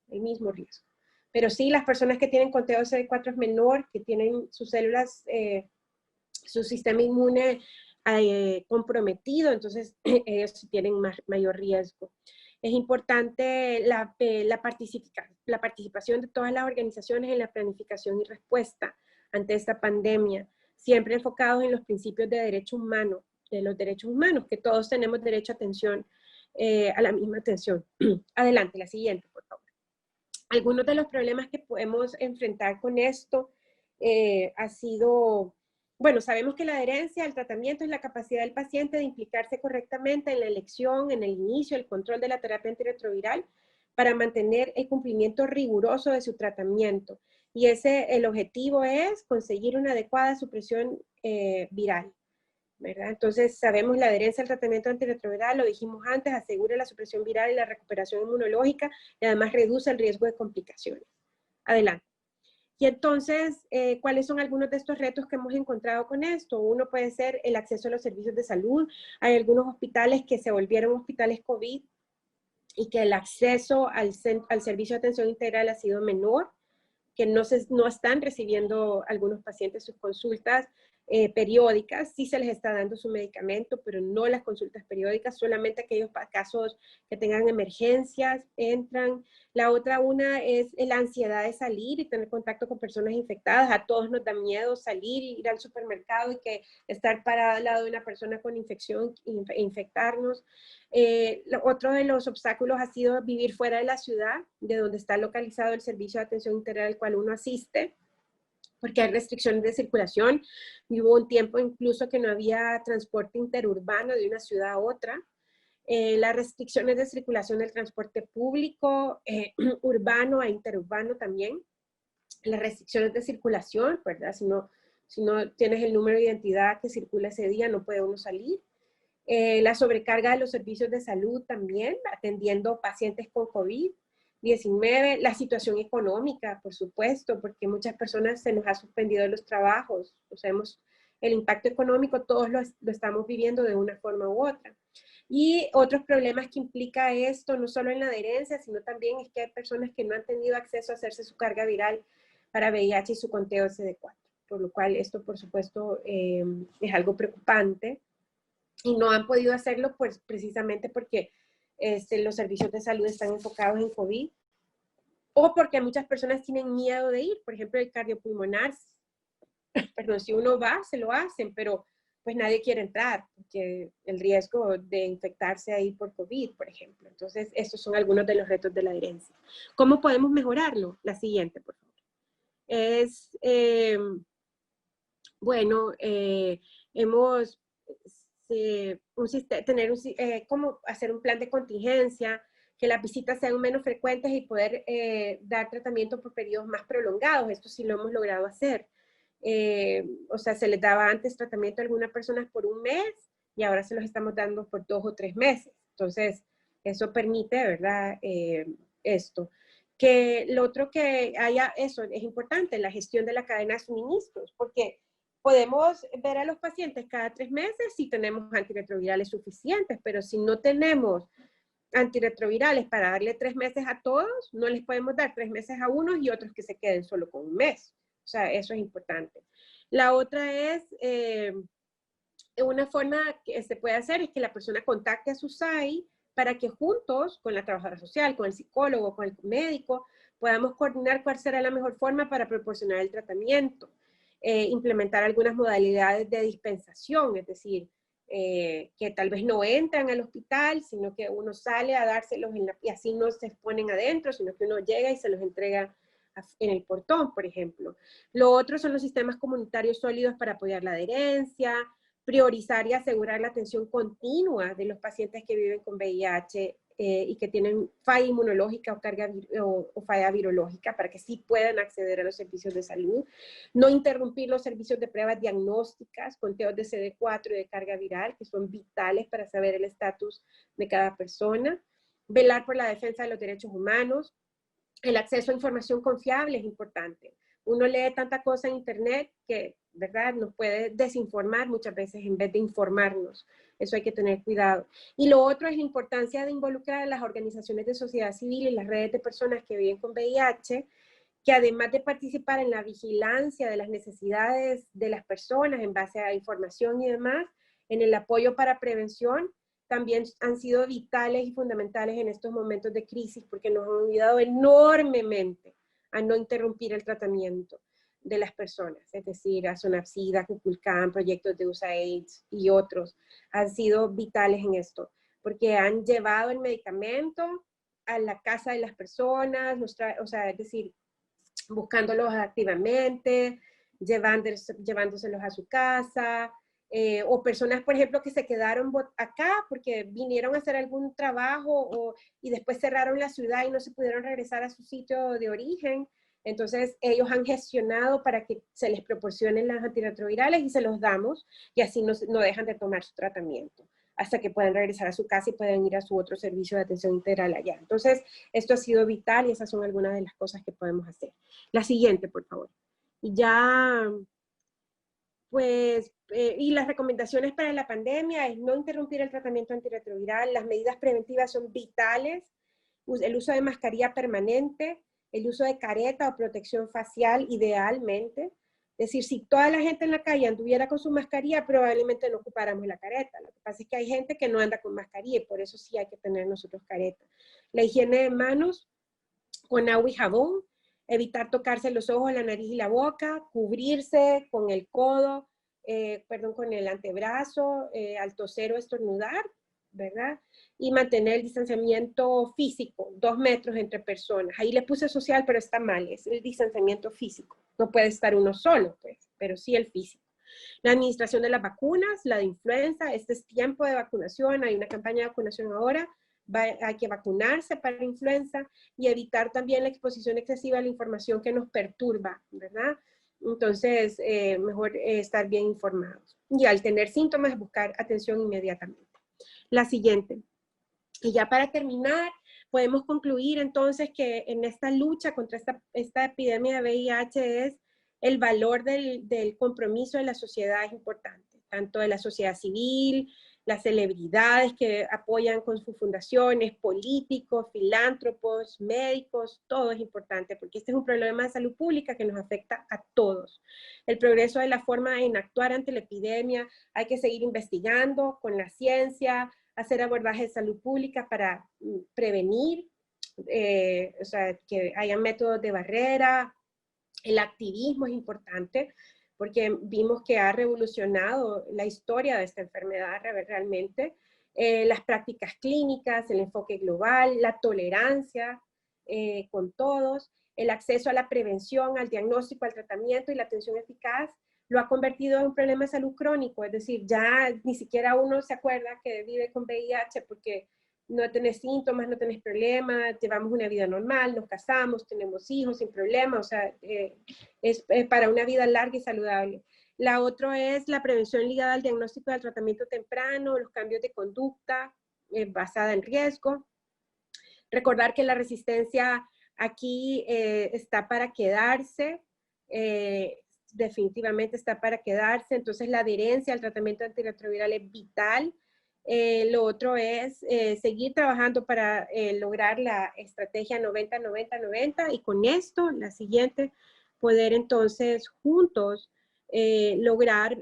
el mismo riesgo. Pero sí, las personas que tienen conteo CD4 es menor, que tienen sus células, su sistema inmune comprometido, entonces ellos tienen mayor riesgo. Es importante la participación de todas las organizaciones en la planificación y respuesta ante esta pandemia, siempre enfocados en los principios de derechos humanos, que todos tenemos derecho a atención, a la misma atención. Adelante, la siguiente, por favor. Algunos de los problemas que podemos enfrentar con esto ha sido, bueno, sabemos que la adherencia al tratamiento es la capacidad del paciente de implicarse correctamente en la elección, en el inicio, el control de la terapia antirretroviral para mantener el cumplimiento riguroso de su tratamiento. Y el objetivo es conseguir una adecuada supresión viral, ¿verdad? Entonces, sabemos la adherencia al tratamiento antirretroviral, lo dijimos antes, asegura la supresión viral y la recuperación inmunológica y además reduce el riesgo de complicaciones. Adelante. Y entonces, ¿cuáles son algunos de estos retos que hemos encontrado con esto? Uno puede ser el acceso a los servicios de salud. Hay algunos hospitales que se volvieron hospitales COVID y que el acceso al servicio de atención integral ha sido menor, que no están recibiendo algunos pacientes sus consultas periódicas. Sí se les está dando su medicamento, pero no las consultas periódicas, solamente aquellos casos que tengan emergencias entran. La otra es la ansiedad de salir y tener contacto con personas infectadas. A todos nos da miedo salir, ir al supermercado y estar parado al lado de una persona con infección e infectarnos. Otro de los obstáculos ha sido vivir fuera de la ciudad, de donde está localizado el servicio de atención integral al cual uno asiste, porque hay restricciones de circulación. Hubo un tiempo incluso que no había transporte interurbano de una ciudad a otra. Las restricciones de circulación del transporte público, urbano e interurbano también. Las restricciones de circulación, ¿verdad? Si no tienes el número de identidad que circula ese día, no puede uno salir. La sobrecarga de los servicios de salud también, atendiendo pacientes con COVID-19, la situación económica, por supuesto, porque muchas personas se nos ha suspendido los trabajos, o sea, el impacto económico todos lo estamos viviendo de una forma u otra. Y otros problemas que implica esto, no solo en la adherencia, sino también es que hay personas que no han tenido acceso a hacerse su carga viral para VIH y su conteo CD4, por lo cual esto, por supuesto, es algo preocupante. Y no han podido hacerlo pues precisamente porque los servicios de salud están enfocados en COVID, o porque muchas personas tienen miedo de ir. Por ejemplo, el cardiopulmonar, perdón, si uno va, se lo hacen, pero pues nadie quiere entrar, porque el riesgo de infectarse ahí por COVID, por ejemplo. Entonces, estos son algunos de los retos de la adherencia. ¿Cómo podemos mejorarlo? La siguiente, por favor. Es, bueno, hemos cómo hacer un plan de contingencia, que las visitas sean menos frecuentes y poder dar tratamiento por periodos más prolongados. Esto sí lo hemos logrado hacer. O sea, se les daba antes tratamiento a algunas personas por un mes y ahora se los estamos dando por 2 o 3 meses. Entonces, eso permite, ¿verdad? Esto. Que lo otro que haya, eso es importante, la gestión de la cadena de suministros, porque podemos ver a los pacientes cada 3 meses si tenemos antirretrovirales suficientes, pero si no tenemos antirretrovirales para darle 3 meses a todos, no les podemos dar 3 meses a unos y otros que se queden solo con un mes. O sea, eso es importante. La otra es, una forma que se puede hacer es que la persona contacte a su SAI para que juntos, con la trabajadora social, con el psicólogo, con el médico, podamos coordinar cuál será la mejor forma para proporcionar el tratamiento. Implementar algunas modalidades de dispensación, es decir, que tal vez no entran al hospital, sino que uno sale a dárselos y así no se exponen adentro, sino que uno llega y se los entrega en el portón, por ejemplo. Lo otro son los sistemas comunitarios sólidos para apoyar la adherencia, priorizar y asegurar la atención continua de los pacientes que viven con VIH y que tienen falla inmunológica o falla virológica para que sí puedan acceder a los servicios de salud. No interrumpir los servicios de pruebas diagnósticas, conteos de CD4 y de carga viral, que son vitales para saber el estatus de cada persona. Velar por la defensa de los derechos humanos. El acceso a información confiable es importante. Uno lee tanta cosa en internet que, ¿verdad?, nos puede desinformar muchas veces en vez de informarnos. Eso hay que tener cuidado. Y lo otro es la importancia de involucrar a las organizaciones de sociedad civil y las redes de personas que viven con VIH, que además de participar en la vigilancia de las necesidades de las personas en base a información y demás, en el apoyo para prevención, también han sido vitales y fundamentales en estos momentos de crisis porque nos han ayudado enormemente a no interrumpir el tratamiento de las personas, es decir, Sonapsida, Kukulkan, proyectos de USAID y otros han sido vitales en esto, porque han llevado el medicamento a la casa de las personas, o sea, es decir, buscándolos activamente, llevándoselos a su casa, o personas, por ejemplo, que se quedaron acá porque vinieron a hacer algún trabajo y después cerraron la ciudad y no se pudieron regresar a su sitio de origen. Entonces, ellos han gestionado para que se les proporcionen las antirretrovirales y se los damos, y así no dejan de tomar su tratamiento hasta que puedan regresar a su casa y puedan ir a su otro servicio de atención integral allá. Entonces, esto ha sido vital y esas son algunas de las cosas que podemos hacer. La siguiente, por favor. Y ya, pues, y las recomendaciones para la pandemia es no interrumpir el tratamiento antirretroviral, las medidas preventivas son vitales, el uso de mascarilla permanente, el uso de careta o protección facial idealmente. Es decir, si toda la gente en la calle anduviera con su mascarilla, probablemente no ocupáramos la careta. Lo que pasa es que hay gente que no anda con mascarilla y por eso sí hay que tener nosotros careta. La higiene de manos con agua y jabón, evitar tocarse los ojos, la nariz y la boca, cubrirse con el codo, con el antebrazo, al toser o estornudar, ¿verdad? Y mantener el distanciamiento físico, 2 metros entre personas. Ahí le puse social, pero está mal, es el distanciamiento físico. No puede estar uno solo, pues, pero sí el físico. La administración de las vacunas, la de influenza, este es tiempo de vacunación, hay una campaña de vacunación ahora, hay que vacunarse para la influenza y evitar también la exposición excesiva a la información que nos perturba, ¿verdad? Entonces, mejor estar bien informados. Y al tener síntomas, buscar atención inmediatamente. La siguiente. Y ya para terminar, podemos concluir entonces que en esta lucha contra esta epidemia de VIH es el valor del compromiso de la sociedad es importante, tanto de la sociedad civil, las celebridades que apoyan con sus fundaciones, políticos, filántropos, médicos, todo es importante porque este es un problema de salud pública que nos afecta a todos. El progreso de la forma en actuar ante la epidemia, hay que seguir investigando con la ciencia, hacer abordajes de salud pública para prevenir, o sea, que haya métodos de barrera. El activismo es importante porque vimos que ha revolucionado la historia de esta enfermedad realmente. Las prácticas clínicas, el enfoque global, la tolerancia con todos, el acceso a la prevención, al diagnóstico, al tratamiento y la atención eficaz, lo ha convertido en un problema de salud crónico, es decir, ya ni siquiera uno se acuerda que vive con VIH porque no tenés síntomas, no tenés problemas, llevamos una vida normal, nos casamos, tenemos hijos sin problemas, o sea, es para una vida larga y saludable. La otra es la prevención ligada al diagnóstico y al tratamiento temprano, los cambios de conducta basada en riesgo. Recordar que la resistencia aquí está para quedarse, definitivamente está para quedarse, entonces la adherencia al tratamiento antirretroviral es vital. Lo otro es seguir trabajando para lograr la estrategia 90-90-90 y con esto, la siguiente, poder entonces juntos lograr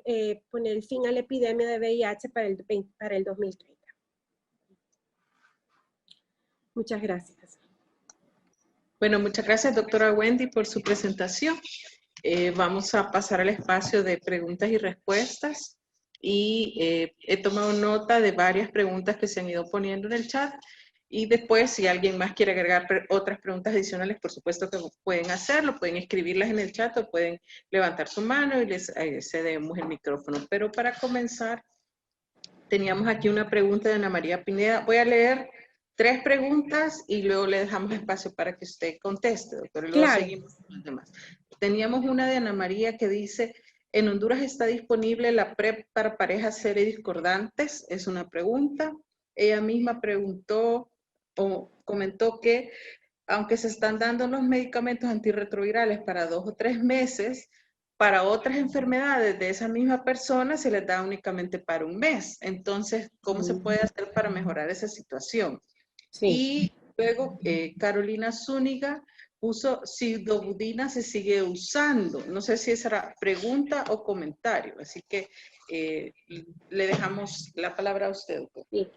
poner fin a la epidemia de VIH para el 2030. Muchas gracias.
Bueno, muchas gracias, doctora Wendy, por su presentación. Vamos a pasar al espacio de preguntas y respuestas. Y he tomado nota de varias preguntas que se han ido poniendo en el chat. Y después, si alguien más quiere agregar otras preguntas adicionales, por supuesto que pueden hacerlo, pueden escribirlas en el chat o pueden levantar su mano y les cedemos el micrófono. Pero para comenzar, teníamos aquí una pregunta de Ana María Pineda. Voy a leer 3 preguntas y luego le dejamos espacio para que usted conteste, doctor, y luego
Claro.
seguimos con los demás. Teníamos una de Ana María que dice, ¿en Honduras está disponible la PrEP para parejas serodiscordantes? Es una pregunta. Ella misma preguntó o comentó que aunque se están dando los medicamentos antirretrovirales para 2 o 3 meses, para otras enfermedades de esa misma persona se les da únicamente para 1 mes. Entonces, ¿cómo se puede hacer para mejorar esa situación?
Sí.
Y luego Carolina Zúñiga puso, sidobudina se sigue usando. No sé si esa era pregunta o comentario. Así que le dejamos la palabra a usted, doctor.
Sí.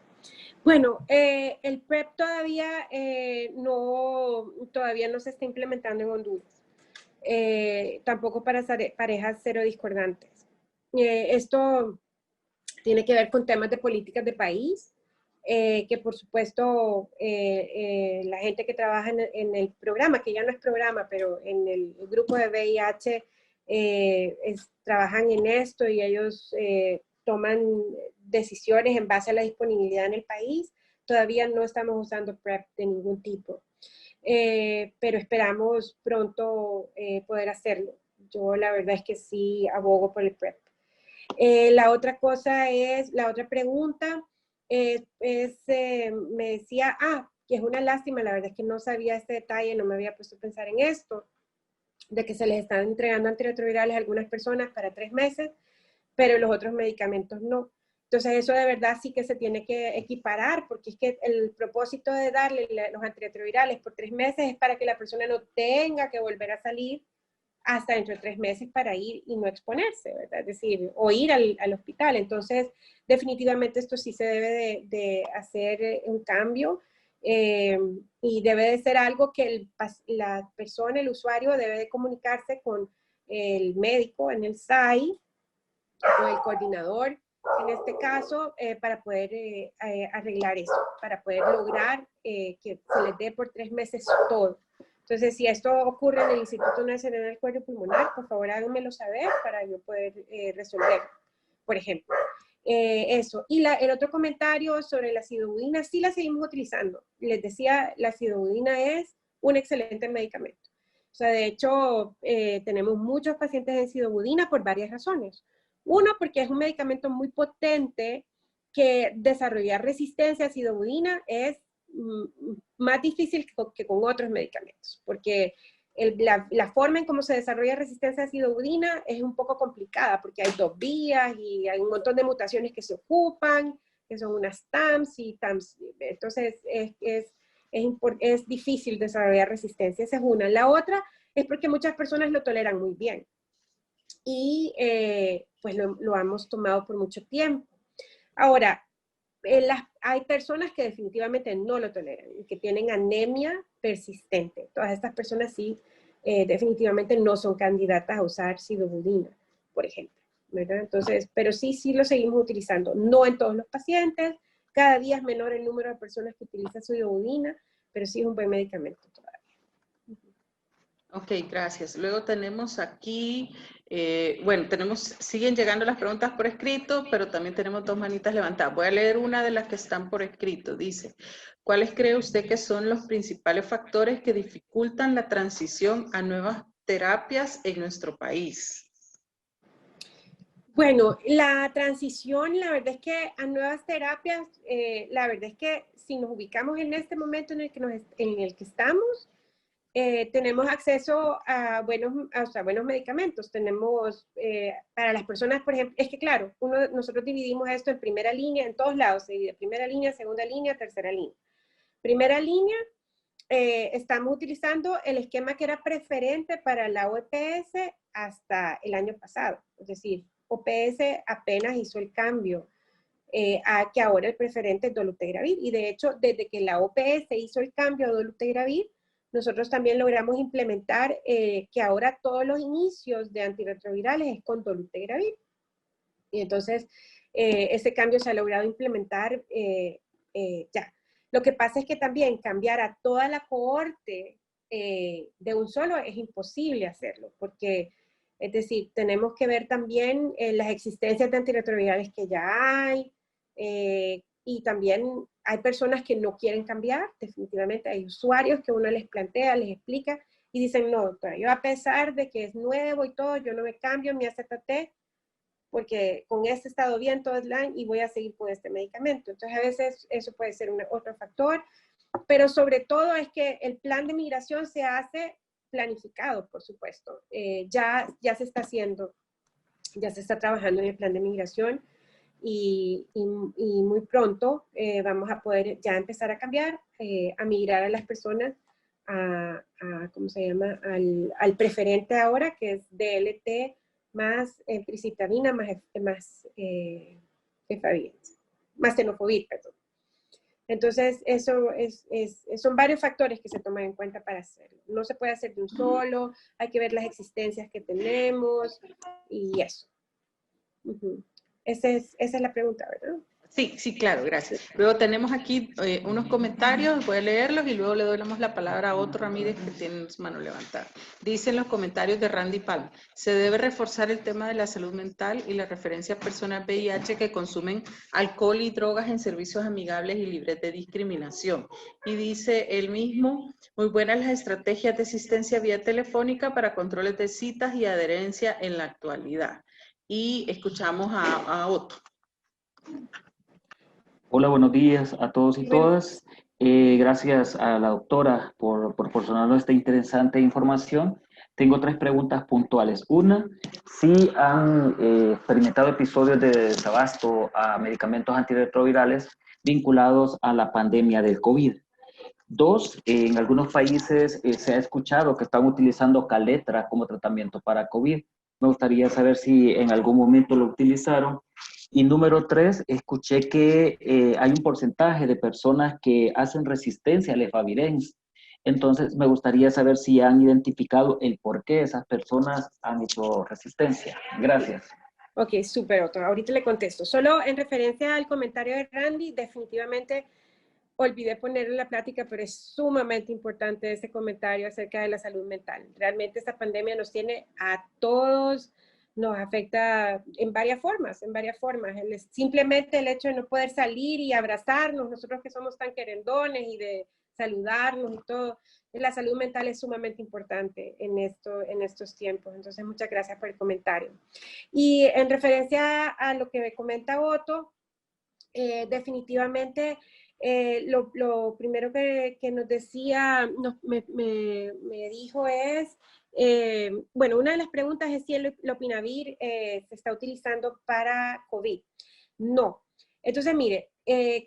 Bueno, el PrEP todavía no se está implementando en Honduras. Tampoco para parejas serodiscordantes. Esto tiene que ver con temas de políticas de país, que por supuesto la gente que trabaja en el programa, que ya no es programa, pero en el grupo de VIH trabajan en esto y ellos toman decisiones en base a la disponibilidad en el país. Todavía no estamos usando PrEP de ningún tipo. Pero esperamos pronto poder hacerlo. Yo la verdad es que sí abogo por el PrEP. La otra cosa es, la otra pregunta me decía, que es una lástima, la verdad es que no sabía este detalle, no me había puesto a pensar en esto, de que se les están entregando antirretrovirales a algunas personas para 3 meses, pero los otros medicamentos no. Entonces eso de verdad sí que se tiene que equiparar, porque es que el propósito de darle los antirretrovirales por 3 meses es para que la persona no tenga que volver a salir hasta dentro de 3 meses para ir y no exponerse, ¿verdad? Es decir, o ir al hospital. Entonces, definitivamente esto sí se debe de hacer un cambio y debe de ser algo que la persona, el usuario, debe de comunicarse con el médico en el SAI, o el coordinador, en este caso, para poder arreglar eso, para poder lograr que se les dé por 3 meses todo. Entonces, si esto ocurre en el Instituto Nacional del Cuello Pulmonar, por favor háganmelo saber para yo poder resolver, por ejemplo. Eso. Y el otro comentario sobre la sidobudina, sí la seguimos utilizando. Les decía, la sidobudina es un excelente medicamento. O sea, de hecho, tenemos muchos pacientes en sidobudina por varias razones. Uno, porque es un medicamento muy potente que desarrollar resistencia a sidobudina es más difícil que con otros medicamentos, porque la forma en cómo se desarrolla resistencia a sidobudina es un poco complicada, porque hay 2 vías y hay un montón de mutaciones que se ocupan, que son unas TAMS y TAMS. Entonces, es difícil desarrollar resistencia. Esa es una. La otra es porque muchas personas lo toleran muy bien. Y pues lo hemos tomado por mucho tiempo. Ahora, hay personas que definitivamente no lo toleran y que tienen anemia persistente. Todas estas personas sí, definitivamente no son candidatas a usar sidobudina, por ejemplo, ¿verdad? Entonces, pero sí lo seguimos utilizando. No en todos los pacientes, cada día es menor el número de personas que utilizan sidobudina, pero sí es un buen medicamento todavía.
Ok, gracias. Luego tenemos aquí, siguen llegando las preguntas por escrito, pero también tenemos 2 manitas levantadas. Voy a leer una de las que están por escrito. Dice, ¿cuáles cree usted que son los principales factores que dificultan la transición a nuevas terapias en nuestro país?
Bueno, la transición, la verdad es que a nuevas terapias, la verdad es que si nos ubicamos en este momento en el que estamos, tenemos acceso a buenos medicamentos. Tenemos, para las personas, por ejemplo, es que claro, nosotros dividimos esto en primera línea, en todos lados, se divide primera línea, segunda línea, tercera línea. Primera línea, estamos utilizando el esquema que era preferente para la OPS hasta el año pasado. Es decir, OPS apenas hizo el cambio a que ahora el preferente es dolutegravir. Y de hecho, desde que la OPS hizo el cambio a dolutegravir, nosotros también logramos implementar que ahora todos los inicios de antirretrovirales es con dolutegravir. Y entonces, ese cambio se ha logrado implementar ya. Lo que pasa es que también cambiar a toda la cohorte de un solo es imposible hacerlo, porque, es decir, tenemos que ver también las existencias de antirretrovirales que ya hay, y también hay personas que no quieren cambiar, definitivamente hay usuarios que uno les plantea, les explica, y dicen, no, yo a pesar de que es nuevo y todo, yo no me cambio mi AZT, porque con este he estado bien todo el año y voy a seguir con este medicamento. Entonces, a veces eso puede ser otro factor, pero sobre todo es que el plan de migración se hace planificado, por supuesto. Ya se está haciendo, ya se está trabajando en el plan de migración y muy pronto vamos a poder ya empezar a cambiar, a migrar a las personas ¿cómo se llama? Al preferente ahora, que es DLT, más pricitabina, más tenofovir, perdón. Entonces, eso son varios factores que se toman en cuenta para hacerlo. No se puede hacer de un solo, hay que ver las existencias que tenemos y eso. Esa es la pregunta, ¿verdad?
Sí, claro, gracias. Luego tenemos aquí unos comentarios, voy a leerlos y luego le damos la palabra a otro Ramírez que tiene su mano levantada. Dicen los comentarios de Randy Palma, se debe reforzar el tema de la salud mental y la referencia a personas VIH que consumen alcohol y drogas en servicios amigables y libres de discriminación. Y dice él mismo, muy buenas las estrategias de asistencia vía telefónica para controles de citas y adherencia en la actualidad. Y escuchamos a Otto.
Hola, buenos días a todos y todas. Gracias a la doctora por proporcionarnos esta interesante información. Tengo 3 preguntas puntuales. Una, si han experimentado episodios de desabasto a medicamentos antirretrovirales vinculados a la pandemia del COVID. 2, en algunos países se ha escuchado que están utilizando Caletra como tratamiento para COVID. Me gustaría saber si en algún momento lo utilizaron. Y número 3, escuché que hay un porcentaje de personas que hacen resistencia al efavirenz. Entonces, me gustaría saber si han identificado el por qué esas personas han hecho resistencia. Gracias.
Ok, súper, Otto. Ahorita le contesto. Solo en referencia al comentario de Randy, definitivamente olvidé ponerlo en la plática, pero es sumamente importante ese comentario acerca de la salud mental. Realmente esta pandemia nos tiene a todos, nos afecta en varias formas, simplemente el hecho de no poder salir y abrazarnos, nosotros que somos tan querendones y de saludarnos y todo, la salud mental es sumamente importante en estos tiempos. Entonces, muchas gracias por el comentario. Y en referencia a lo que me comenta Otto, definitivamente lo primero que nos decía, me dijo es, bueno, una de las preguntas es si el lopinavir se está utilizando para COVID. No. Entonces, mire,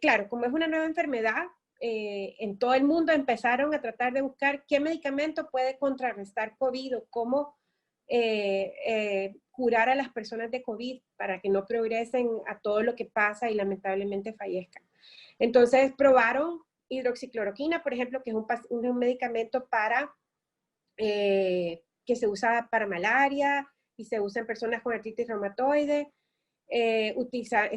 claro, como es una nueva enfermedad, en todo el mundo empezaron a tratar de buscar qué medicamento puede contrarrestar COVID o cómo curar a las personas de COVID para que no progresen a todo lo que pasa y lamentablemente fallezcan. Entonces probaron hidroxicloroquina, por ejemplo, que es un medicamento para, que se usa para malaria y se usa en personas con artritis reumatoide. Utiliza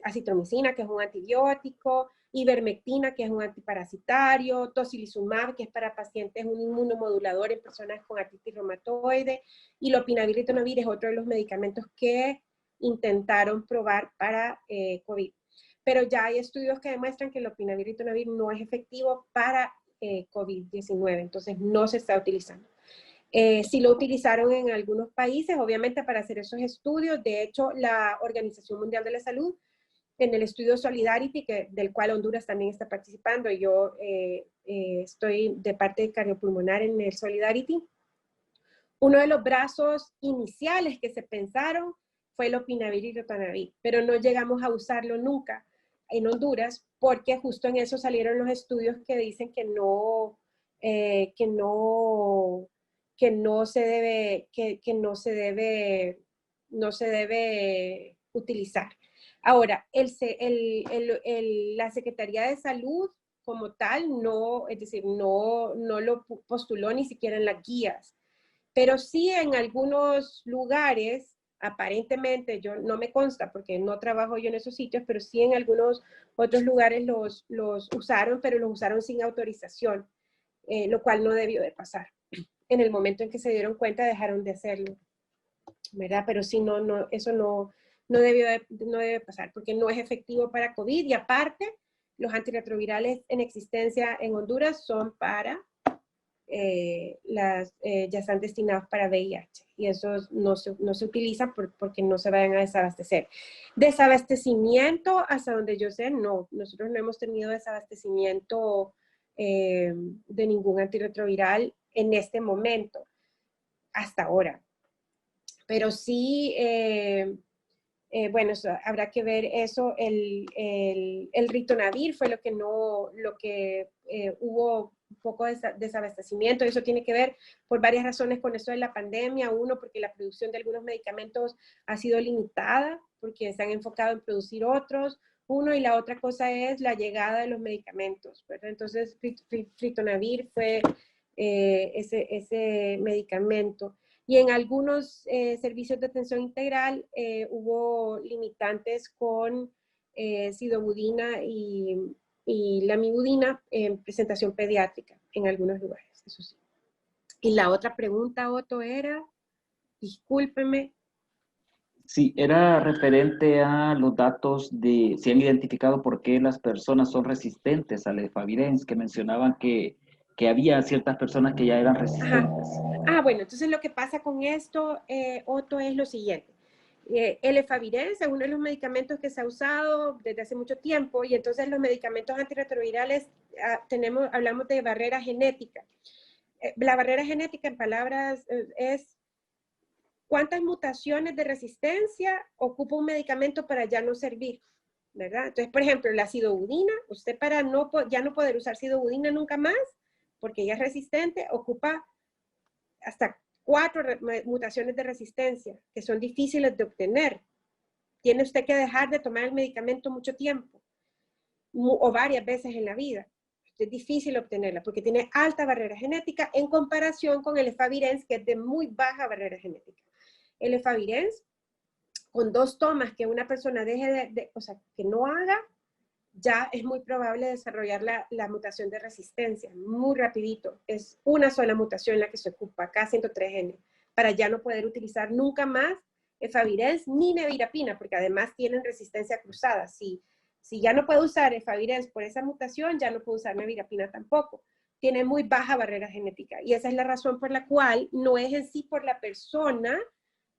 acitromicina, que es un antibiótico, ivermectina, que es un antiparasitario, tocilizumab, que es para pacientes, un inmunomodulador en personas con artritis reumatoide, y lopinavir y ritonavir es otro de los medicamentos que intentaron probar para COVID. Pero ya hay estudios que demuestran que el lopinavir y ritonavir no es efectivo para COVID-19, entonces no se está utilizando. Sí lo utilizaron en algunos países, obviamente, para hacer esos estudios. De hecho, la Organización Mundial de la Salud, en el estudio Solidarity, del cual Honduras también está participando, y yo estoy de parte de cardiopulmonar en el Solidarity, uno de los brazos iniciales que se pensaron fue el lopinavir y ritonavir, pero no llegamos a usarlo nunca en Honduras, porque justo en eso salieron los estudios que dicen que no se debe utilizar. Ahora, la Secretaría de Salud como tal, no lo postuló ni siquiera en las guías, pero sí en algunos lugares, aparentemente, no me consta porque no trabajo yo en esos sitios, pero sí en algunos otros lugares los usaron, pero los usaron sin autorización, lo cual no debió de pasar. En el momento en que se dieron cuenta dejaron de hacerlo, ¿verdad? Pero sí, eso no debe pasar, porque no es efectivo para COVID, y aparte, los antirretrovirales en existencia en Honduras son para, ya están destinados para VIH, y esos no se utilizan porque no se vayan a desabastecer. Desabastecimiento, hasta donde yo sé, no. Nosotros no hemos tenido desabastecimiento de ningún antirretroviral en este momento, hasta ahora. Pero sí, bueno, habrá que ver eso. El ritonavir fue lo que hubo un poco de desabastecimiento. Eso tiene que ver por varias razones con eso de la pandemia. Uno, porque la producción de algunos medicamentos ha sido limitada, porque se han enfocado en producir otros. Uno, y la otra cosa es la llegada de los medicamentos, ¿verdad? Entonces, ritonavir fue ese medicamento. Y en algunos servicios de atención integral hubo limitantes con sidobudina y lamivudina en presentación pediátrica en algunos lugares, eso sí. Y la otra pregunta, Otto, era, discúlpeme.
Sí, era referente a los datos de si han identificado por qué las personas son resistentes al efavirenz, que mencionaban que había ciertas personas que ya eran resistentes.
Ajá. Bueno, entonces lo que pasa con esto, Otto, es lo siguiente. El efavirenz es uno de los medicamentos que se ha usado desde hace mucho tiempo, y entonces los medicamentos antirretrovirales, hablamos de barrera genética. La barrera genética, en palabras, es cuántas mutaciones de resistencia ocupa un medicamento para ya no servir, ¿verdad? Entonces, por ejemplo, la sidobudina, usted para ya no poder usar sidobudina nunca más, porque ya es resistente, ocupa hasta 4 mutaciones de resistencia, que son difíciles de obtener. Tiene usted que dejar de tomar el medicamento mucho tiempo, o varias veces en la vida. Es difícil obtenerla, porque tiene alta barrera genética en comparación con el efavirenz, que es de muy baja barrera genética. El efavirenz, con 2 tomas que una persona deje o sea, que no haga, ya es muy probable desarrollar la mutación de resistencia, muy rapidito. Es una sola mutación la que se ocupa, K103N, para ya no poder utilizar nunca más efavirenz ni nevirapina, porque además tienen resistencia cruzada. Si ya no puedo usar efavirenz por esa mutación, ya no puedo usar nevirapina tampoco. Tiene muy baja barrera genética, y esa es la razón por la cual no es en sí por la persona,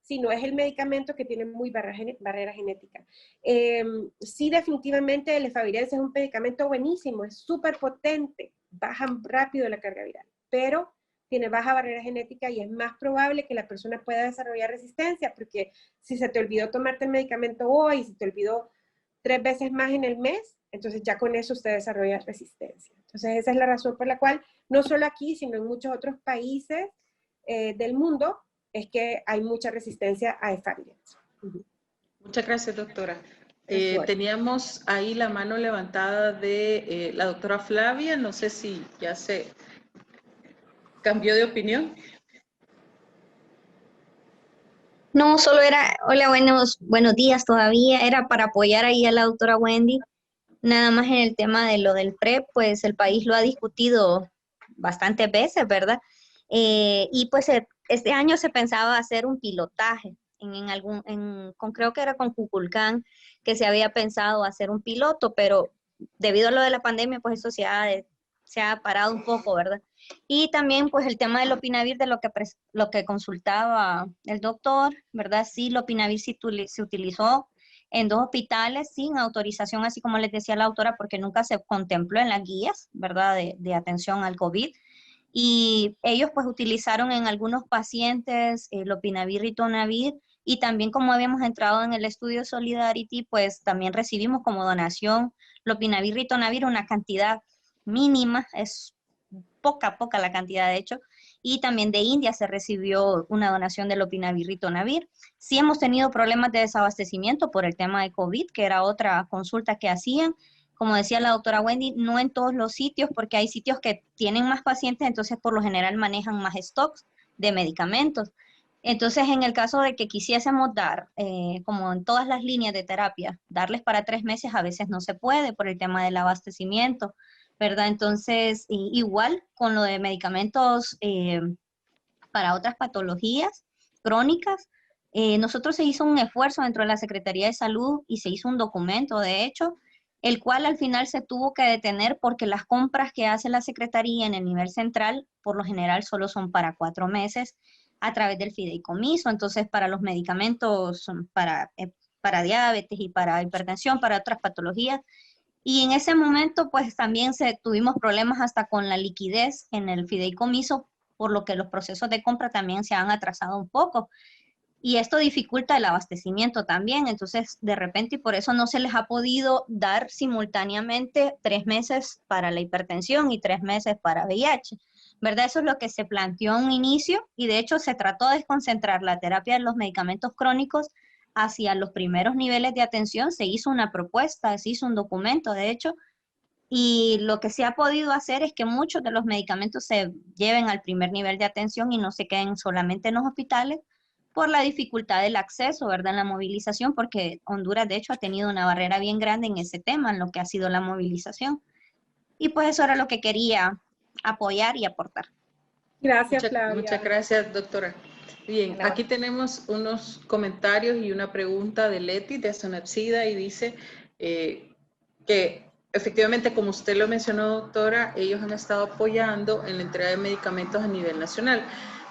sino es el medicamento que tiene muy barrera genética. Sí, definitivamente el efavirenz es un medicamento buenísimo, es súper potente, baja rápido la carga viral, pero tiene baja barrera genética y es más probable que la persona pueda desarrollar resistencia, porque si se te olvidó tomarte el medicamento hoy, si te olvidó 3 veces más en el mes, entonces ya con eso usted desarrolla resistencia. Entonces esa es la razón por la cual, no solo aquí, sino en muchos otros países del mundo, es que hay mucha resistencia a esta variante.
Muchas gracias, doctora.
Bueno.
Teníamos ahí la mano levantada de la doctora Flavia. No sé si ya se cambió de opinión.
No, solo era, hola, buenos días todavía, era para apoyar ahí a la doctora Wendy, nada más en el tema de lo del PrEP, pues el país lo ha discutido bastantes veces, ¿verdad? Y pues este año se pensaba hacer un pilotaje, creo que era con Kukulcán, que se había pensado hacer un piloto, pero debido a lo de la pandemia, pues eso se ha parado un poco, ¿verdad? Y también pues el tema del Lopinavir, de lo que consultaba el doctor, ¿verdad? Sí, Lopinavir se utilizó en 2 hospitales sin autorización, así como les decía la autora, porque nunca se contempló en las guías, ¿verdad? De atención al COVID. Y ellos pues utilizaron en algunos pacientes Lopinavir, ritonavir, y también como habíamos entrado en el estudio Solidarity, pues también recibimos como donación Lopinavir, ritonavir, una cantidad mínima, es poca la cantidad de hecho, y también de India se recibió una donación de Lopinavir, ritonavir. Sí hemos tenido problemas de desabastecimiento por el tema de COVID, que era otra consulta que hacían. Como decía la doctora Wendy, no en todos los sitios, porque hay sitios que tienen más pacientes, entonces por lo general manejan más stocks de medicamentos. Entonces, en el caso de que quisiésemos dar, como en todas las líneas de terapia, darles para 3 meses, a veces no se puede por el tema del abastecimiento, ¿verdad? Entonces, igual con lo de medicamentos para otras patologías crónicas, nosotros se hizo un esfuerzo dentro de la Secretaría de Salud y se hizo un documento, de hecho, el cual al final se tuvo que detener porque las compras que hace la Secretaría en el nivel central, por lo general, solo son para 4 meses a través del fideicomiso. Entonces, para los medicamentos, para diabetes y para hipertensión, para otras patologías, y en ese momento, pues también tuvimos problemas hasta con la liquidez en el fideicomiso, por lo que los procesos de compra también se han atrasado un poco. Y esto dificulta el abastecimiento también, entonces de repente, y por eso no se les ha podido dar simultáneamente 3 meses para la hipertensión y 3 meses para VIH, ¿verdad? Eso es lo que se planteó en un inicio, y de hecho se trató de desconcentrar la terapia de los medicamentos crónicos hacia los primeros niveles de atención. Se hizo una propuesta, se hizo un documento, de hecho, y lo que se ha podido hacer es que muchos de los medicamentos se lleven al primer nivel de atención y no se queden solamente en los hospitales por la dificultad del acceso, ¿verdad? En la movilización, porque Honduras, de hecho, ha tenido una barrera bien grande en ese tema, en lo que ha sido la movilización. Y pues eso era lo que quería apoyar y aportar.
Gracias, Flavia.
Muchas gracias, doctora. Bien,
Gracias.
aquí tenemos unos comentarios y una pregunta de Leti de Sonapsida, y dice que efectivamente, como usted lo mencionó, doctora, ellos han estado apoyando en la entrega de medicamentos a nivel nacional,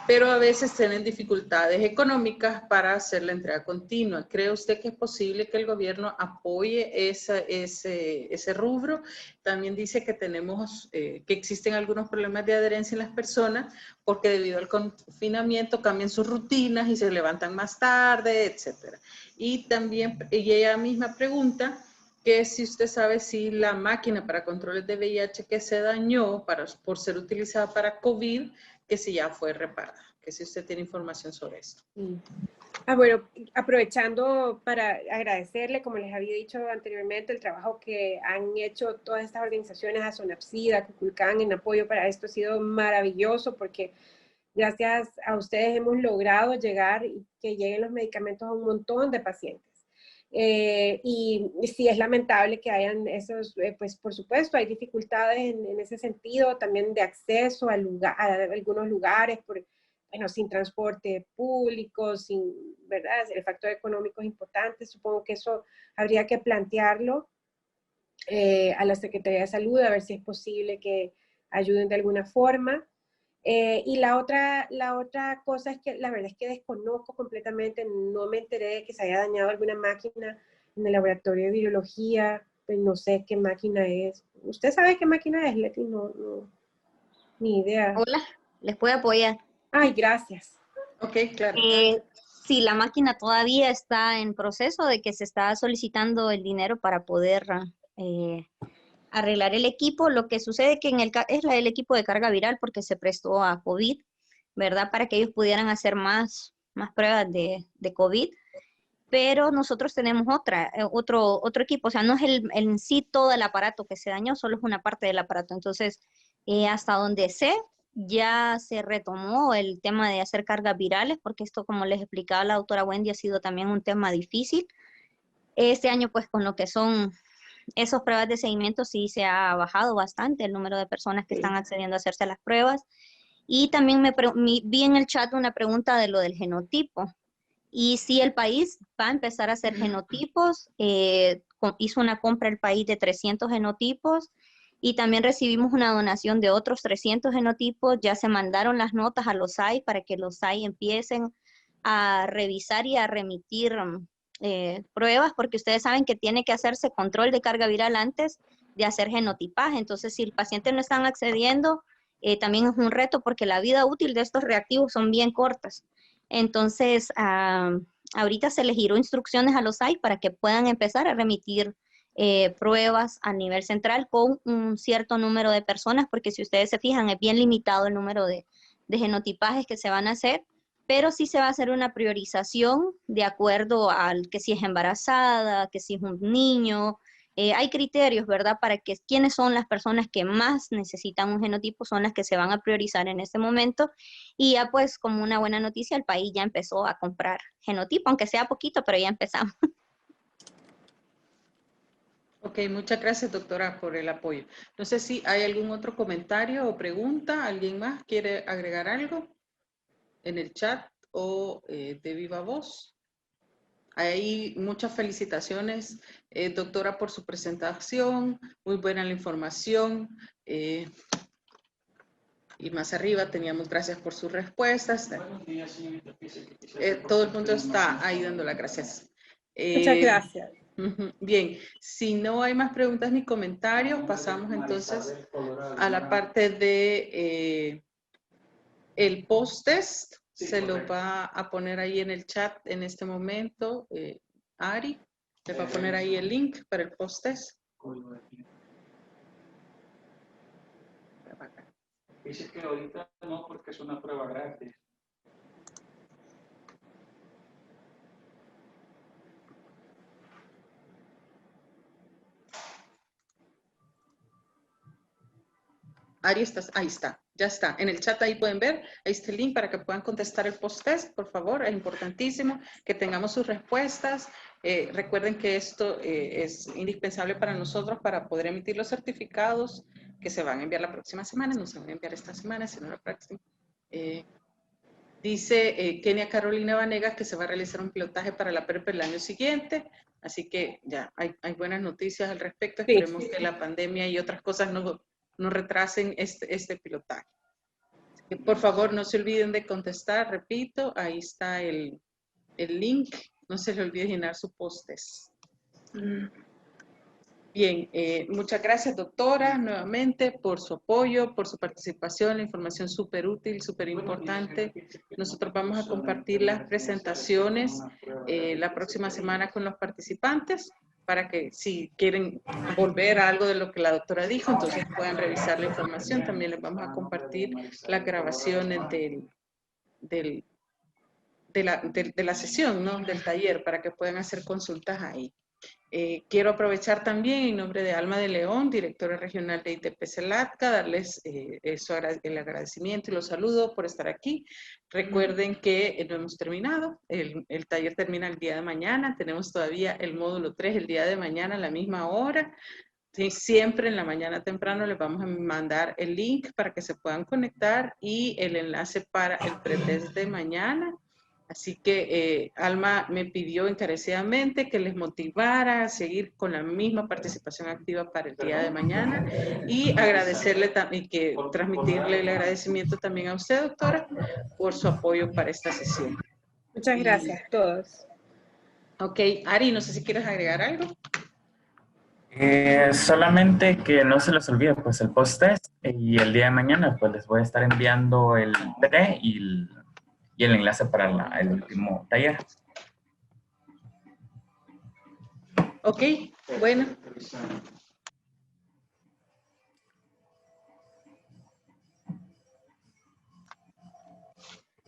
pero a veces tienen dificultades económicas para hacer la entrega continua. ¿Cree usted que es posible que el gobierno apoye ese rubro? También dice que que existen algunos problemas de adherencia en las personas porque debido al confinamiento cambian sus rutinas y se levantan más tarde, etcétera. Y también ella misma pregunta que si usted sabe si la máquina para controles de VIH que se dañó por ser utilizada para COVID, que si ya fue reparada, que si usted tiene información sobre esto.
Bueno, aprovechando para agradecerle, como les había dicho anteriormente, el trabajo que han hecho todas estas organizaciones, a Sonapsida, Kukulcán, en apoyo para esto ha sido maravilloso, porque gracias a ustedes hemos logrado llegar y que lleguen los medicamentos a un montón de pacientes. Y sí es lamentable que hayan esos, pues por supuesto hay dificultades en ese sentido, también de acceso a algunos lugares, bueno, sin transporte público, ¿verdad? El factor económico es importante. Supongo que eso habría que plantearlo a la Secretaría de Salud, a ver si es posible que ayuden de alguna forma. Y la otra cosa es que la verdad es que desconozco completamente, no me enteré de que se haya dañado alguna máquina en el laboratorio de virología, pues no sé qué máquina es. ¿Usted sabe qué máquina es, Leti? No, ni idea.
Hola, ¿les puedo apoyar?
Ay, gracias.
Ok, claro.
Sí, la máquina todavía está en proceso de que se está solicitando el dinero para poder arreglar el equipo. Lo que sucede que es el equipo de carga viral porque se prestó a COVID, ¿verdad? Para que ellos pudieran hacer más pruebas de COVID. Pero nosotros tenemos otro equipo, o sea, no es en sí todo el aparato que se dañó, solo es una parte del aparato. Entonces, hasta donde sé, ya se retomó el tema de hacer cargas virales, porque esto, como les explicaba la doctora Wendy, ha sido también un tema difícil. Este año, pues, con lo que son esas pruebas de seguimiento, sí se ha bajado bastante el número de personas que están accediendo a hacerse las pruebas. Y también vi en el chat una pregunta de lo del genotipo. Y sí, el país va a empezar a hacer genotipos. Hizo una compra el país de 300 genotipos y también recibimos una donación de otros 300 genotipos. Ya se mandaron las notas a los SAI para que los SAI empiecen a revisar y a remitir pruebas, porque ustedes saben que tiene que hacerse control de carga viral antes de hacer genotipaje. Entonces, si el paciente no están accediendo, también es un reto porque la vida útil de estos reactivos son bien cortas. Entonces, ahorita se les giró instrucciones a los SAI para que puedan empezar a remitir pruebas a nivel central con un cierto número de personas, porque si ustedes se fijan, es bien limitado el número de genotipajes que se van a hacer, pero sí se va a hacer una priorización de acuerdo al que si es embarazada, que si es un niño. Hay criterios, ¿verdad? Para que quiénes son las personas que más necesitan un genotipo, son las que se van a priorizar en este momento. Y ya pues como una buena noticia, el país ya empezó a comprar genotipo, aunque sea poquito, pero ya empezamos.
Ok, muchas gracias, doctora, por el apoyo. No sé si hay algún otro comentario o pregunta. ¿Alguien más quiere agregar algo en el chat o de viva voz? Hay muchas felicitaciones, doctora, por su presentación. Muy buena la información. Y más arriba teníamos gracias por sus respuestas. Todo el mundo está ahí dando las gracias.
Muchas gracias.
Bien, si no hay más preguntas ni comentarios, pasamos entonces a la parte de el post-test. Se lo va a poner ahí en el chat en este momento. Ari, le va a poner ahí el link para el post-test.
Dice que ahorita no, porque es una prueba gratis.
Ari, ahí está, ya está. En el chat ahí pueden ver, ahí está el link para que puedan contestar el post-test, por favor. Es importantísimo que tengamos sus respuestas. Recuerden que esto es indispensable para nosotros para poder emitir los certificados que se van a enviar la próxima semana. No se van a enviar esta semana, sino la próxima. Dice Kenia Carolina Vanegas que se va a realizar un pilotaje para la PREP el año siguiente. Así que ya hay buenas noticias al respecto. Esperemos que la pandemia y otras cosas no retrasen este pilotaje. Por favor, no se olviden de contestar, repito, ahí está el link, no se les olvide llenar su post-test. Bien, muchas gracias, doctora, nuevamente por su apoyo, por su participación, la información súper útil, súper importante. Nosotros vamos a compartir las presentaciones la próxima semana con los participantes, para que si quieren volver a algo de lo que la doctora dijo, entonces puedan revisar la información. También les vamos a compartir las grabaciones de la sesión, ¿no? Del taller, para que puedan hacer consultas ahí. Quiero aprovechar también en nombre de Alma de León, directora regional de ITPC LATCA, darles el agradecimiento y los saludos por estar aquí. Recuerden que no hemos terminado, el taller termina el día de mañana, tenemos todavía el módulo 3 el día de mañana a la misma hora. Sí, siempre en la mañana temprano les vamos a mandar el link para que se puedan conectar y el enlace para el pretest de mañana. Así que Alma me pidió encarecidamente que les motivara a seguir con la misma participación activa para el día de mañana y agradecerle y que transmitirle el agradecimiento también a usted, doctora, por su apoyo para esta sesión.
Muchas gracias a todos.
Ok, Ari, no sé si quieres agregar algo.
Solamente que no se les olvide pues el post-test y el día de mañana pues les voy a estar enviando el pre y el enlace para el último taller.
Ok, bueno.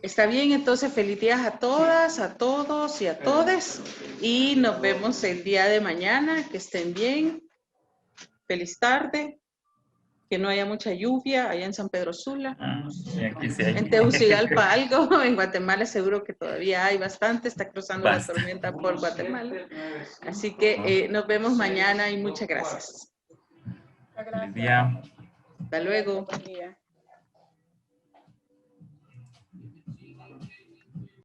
Está bien, entonces feliz día a todas, a todos y a todes. Y nos vemos el día de mañana. Que estén bien. Feliz tarde. Que no haya mucha lluvia allá en San Pedro Sula.
Y aquí sí hay.
En Tegucigalpa algo. En Guatemala seguro que todavía hay bastante. Está cruzando la
Basta.
tormenta por Guatemala. Así que nos vemos mañana y muchas gracias.
Feliz día.
Hasta luego.
Buen día.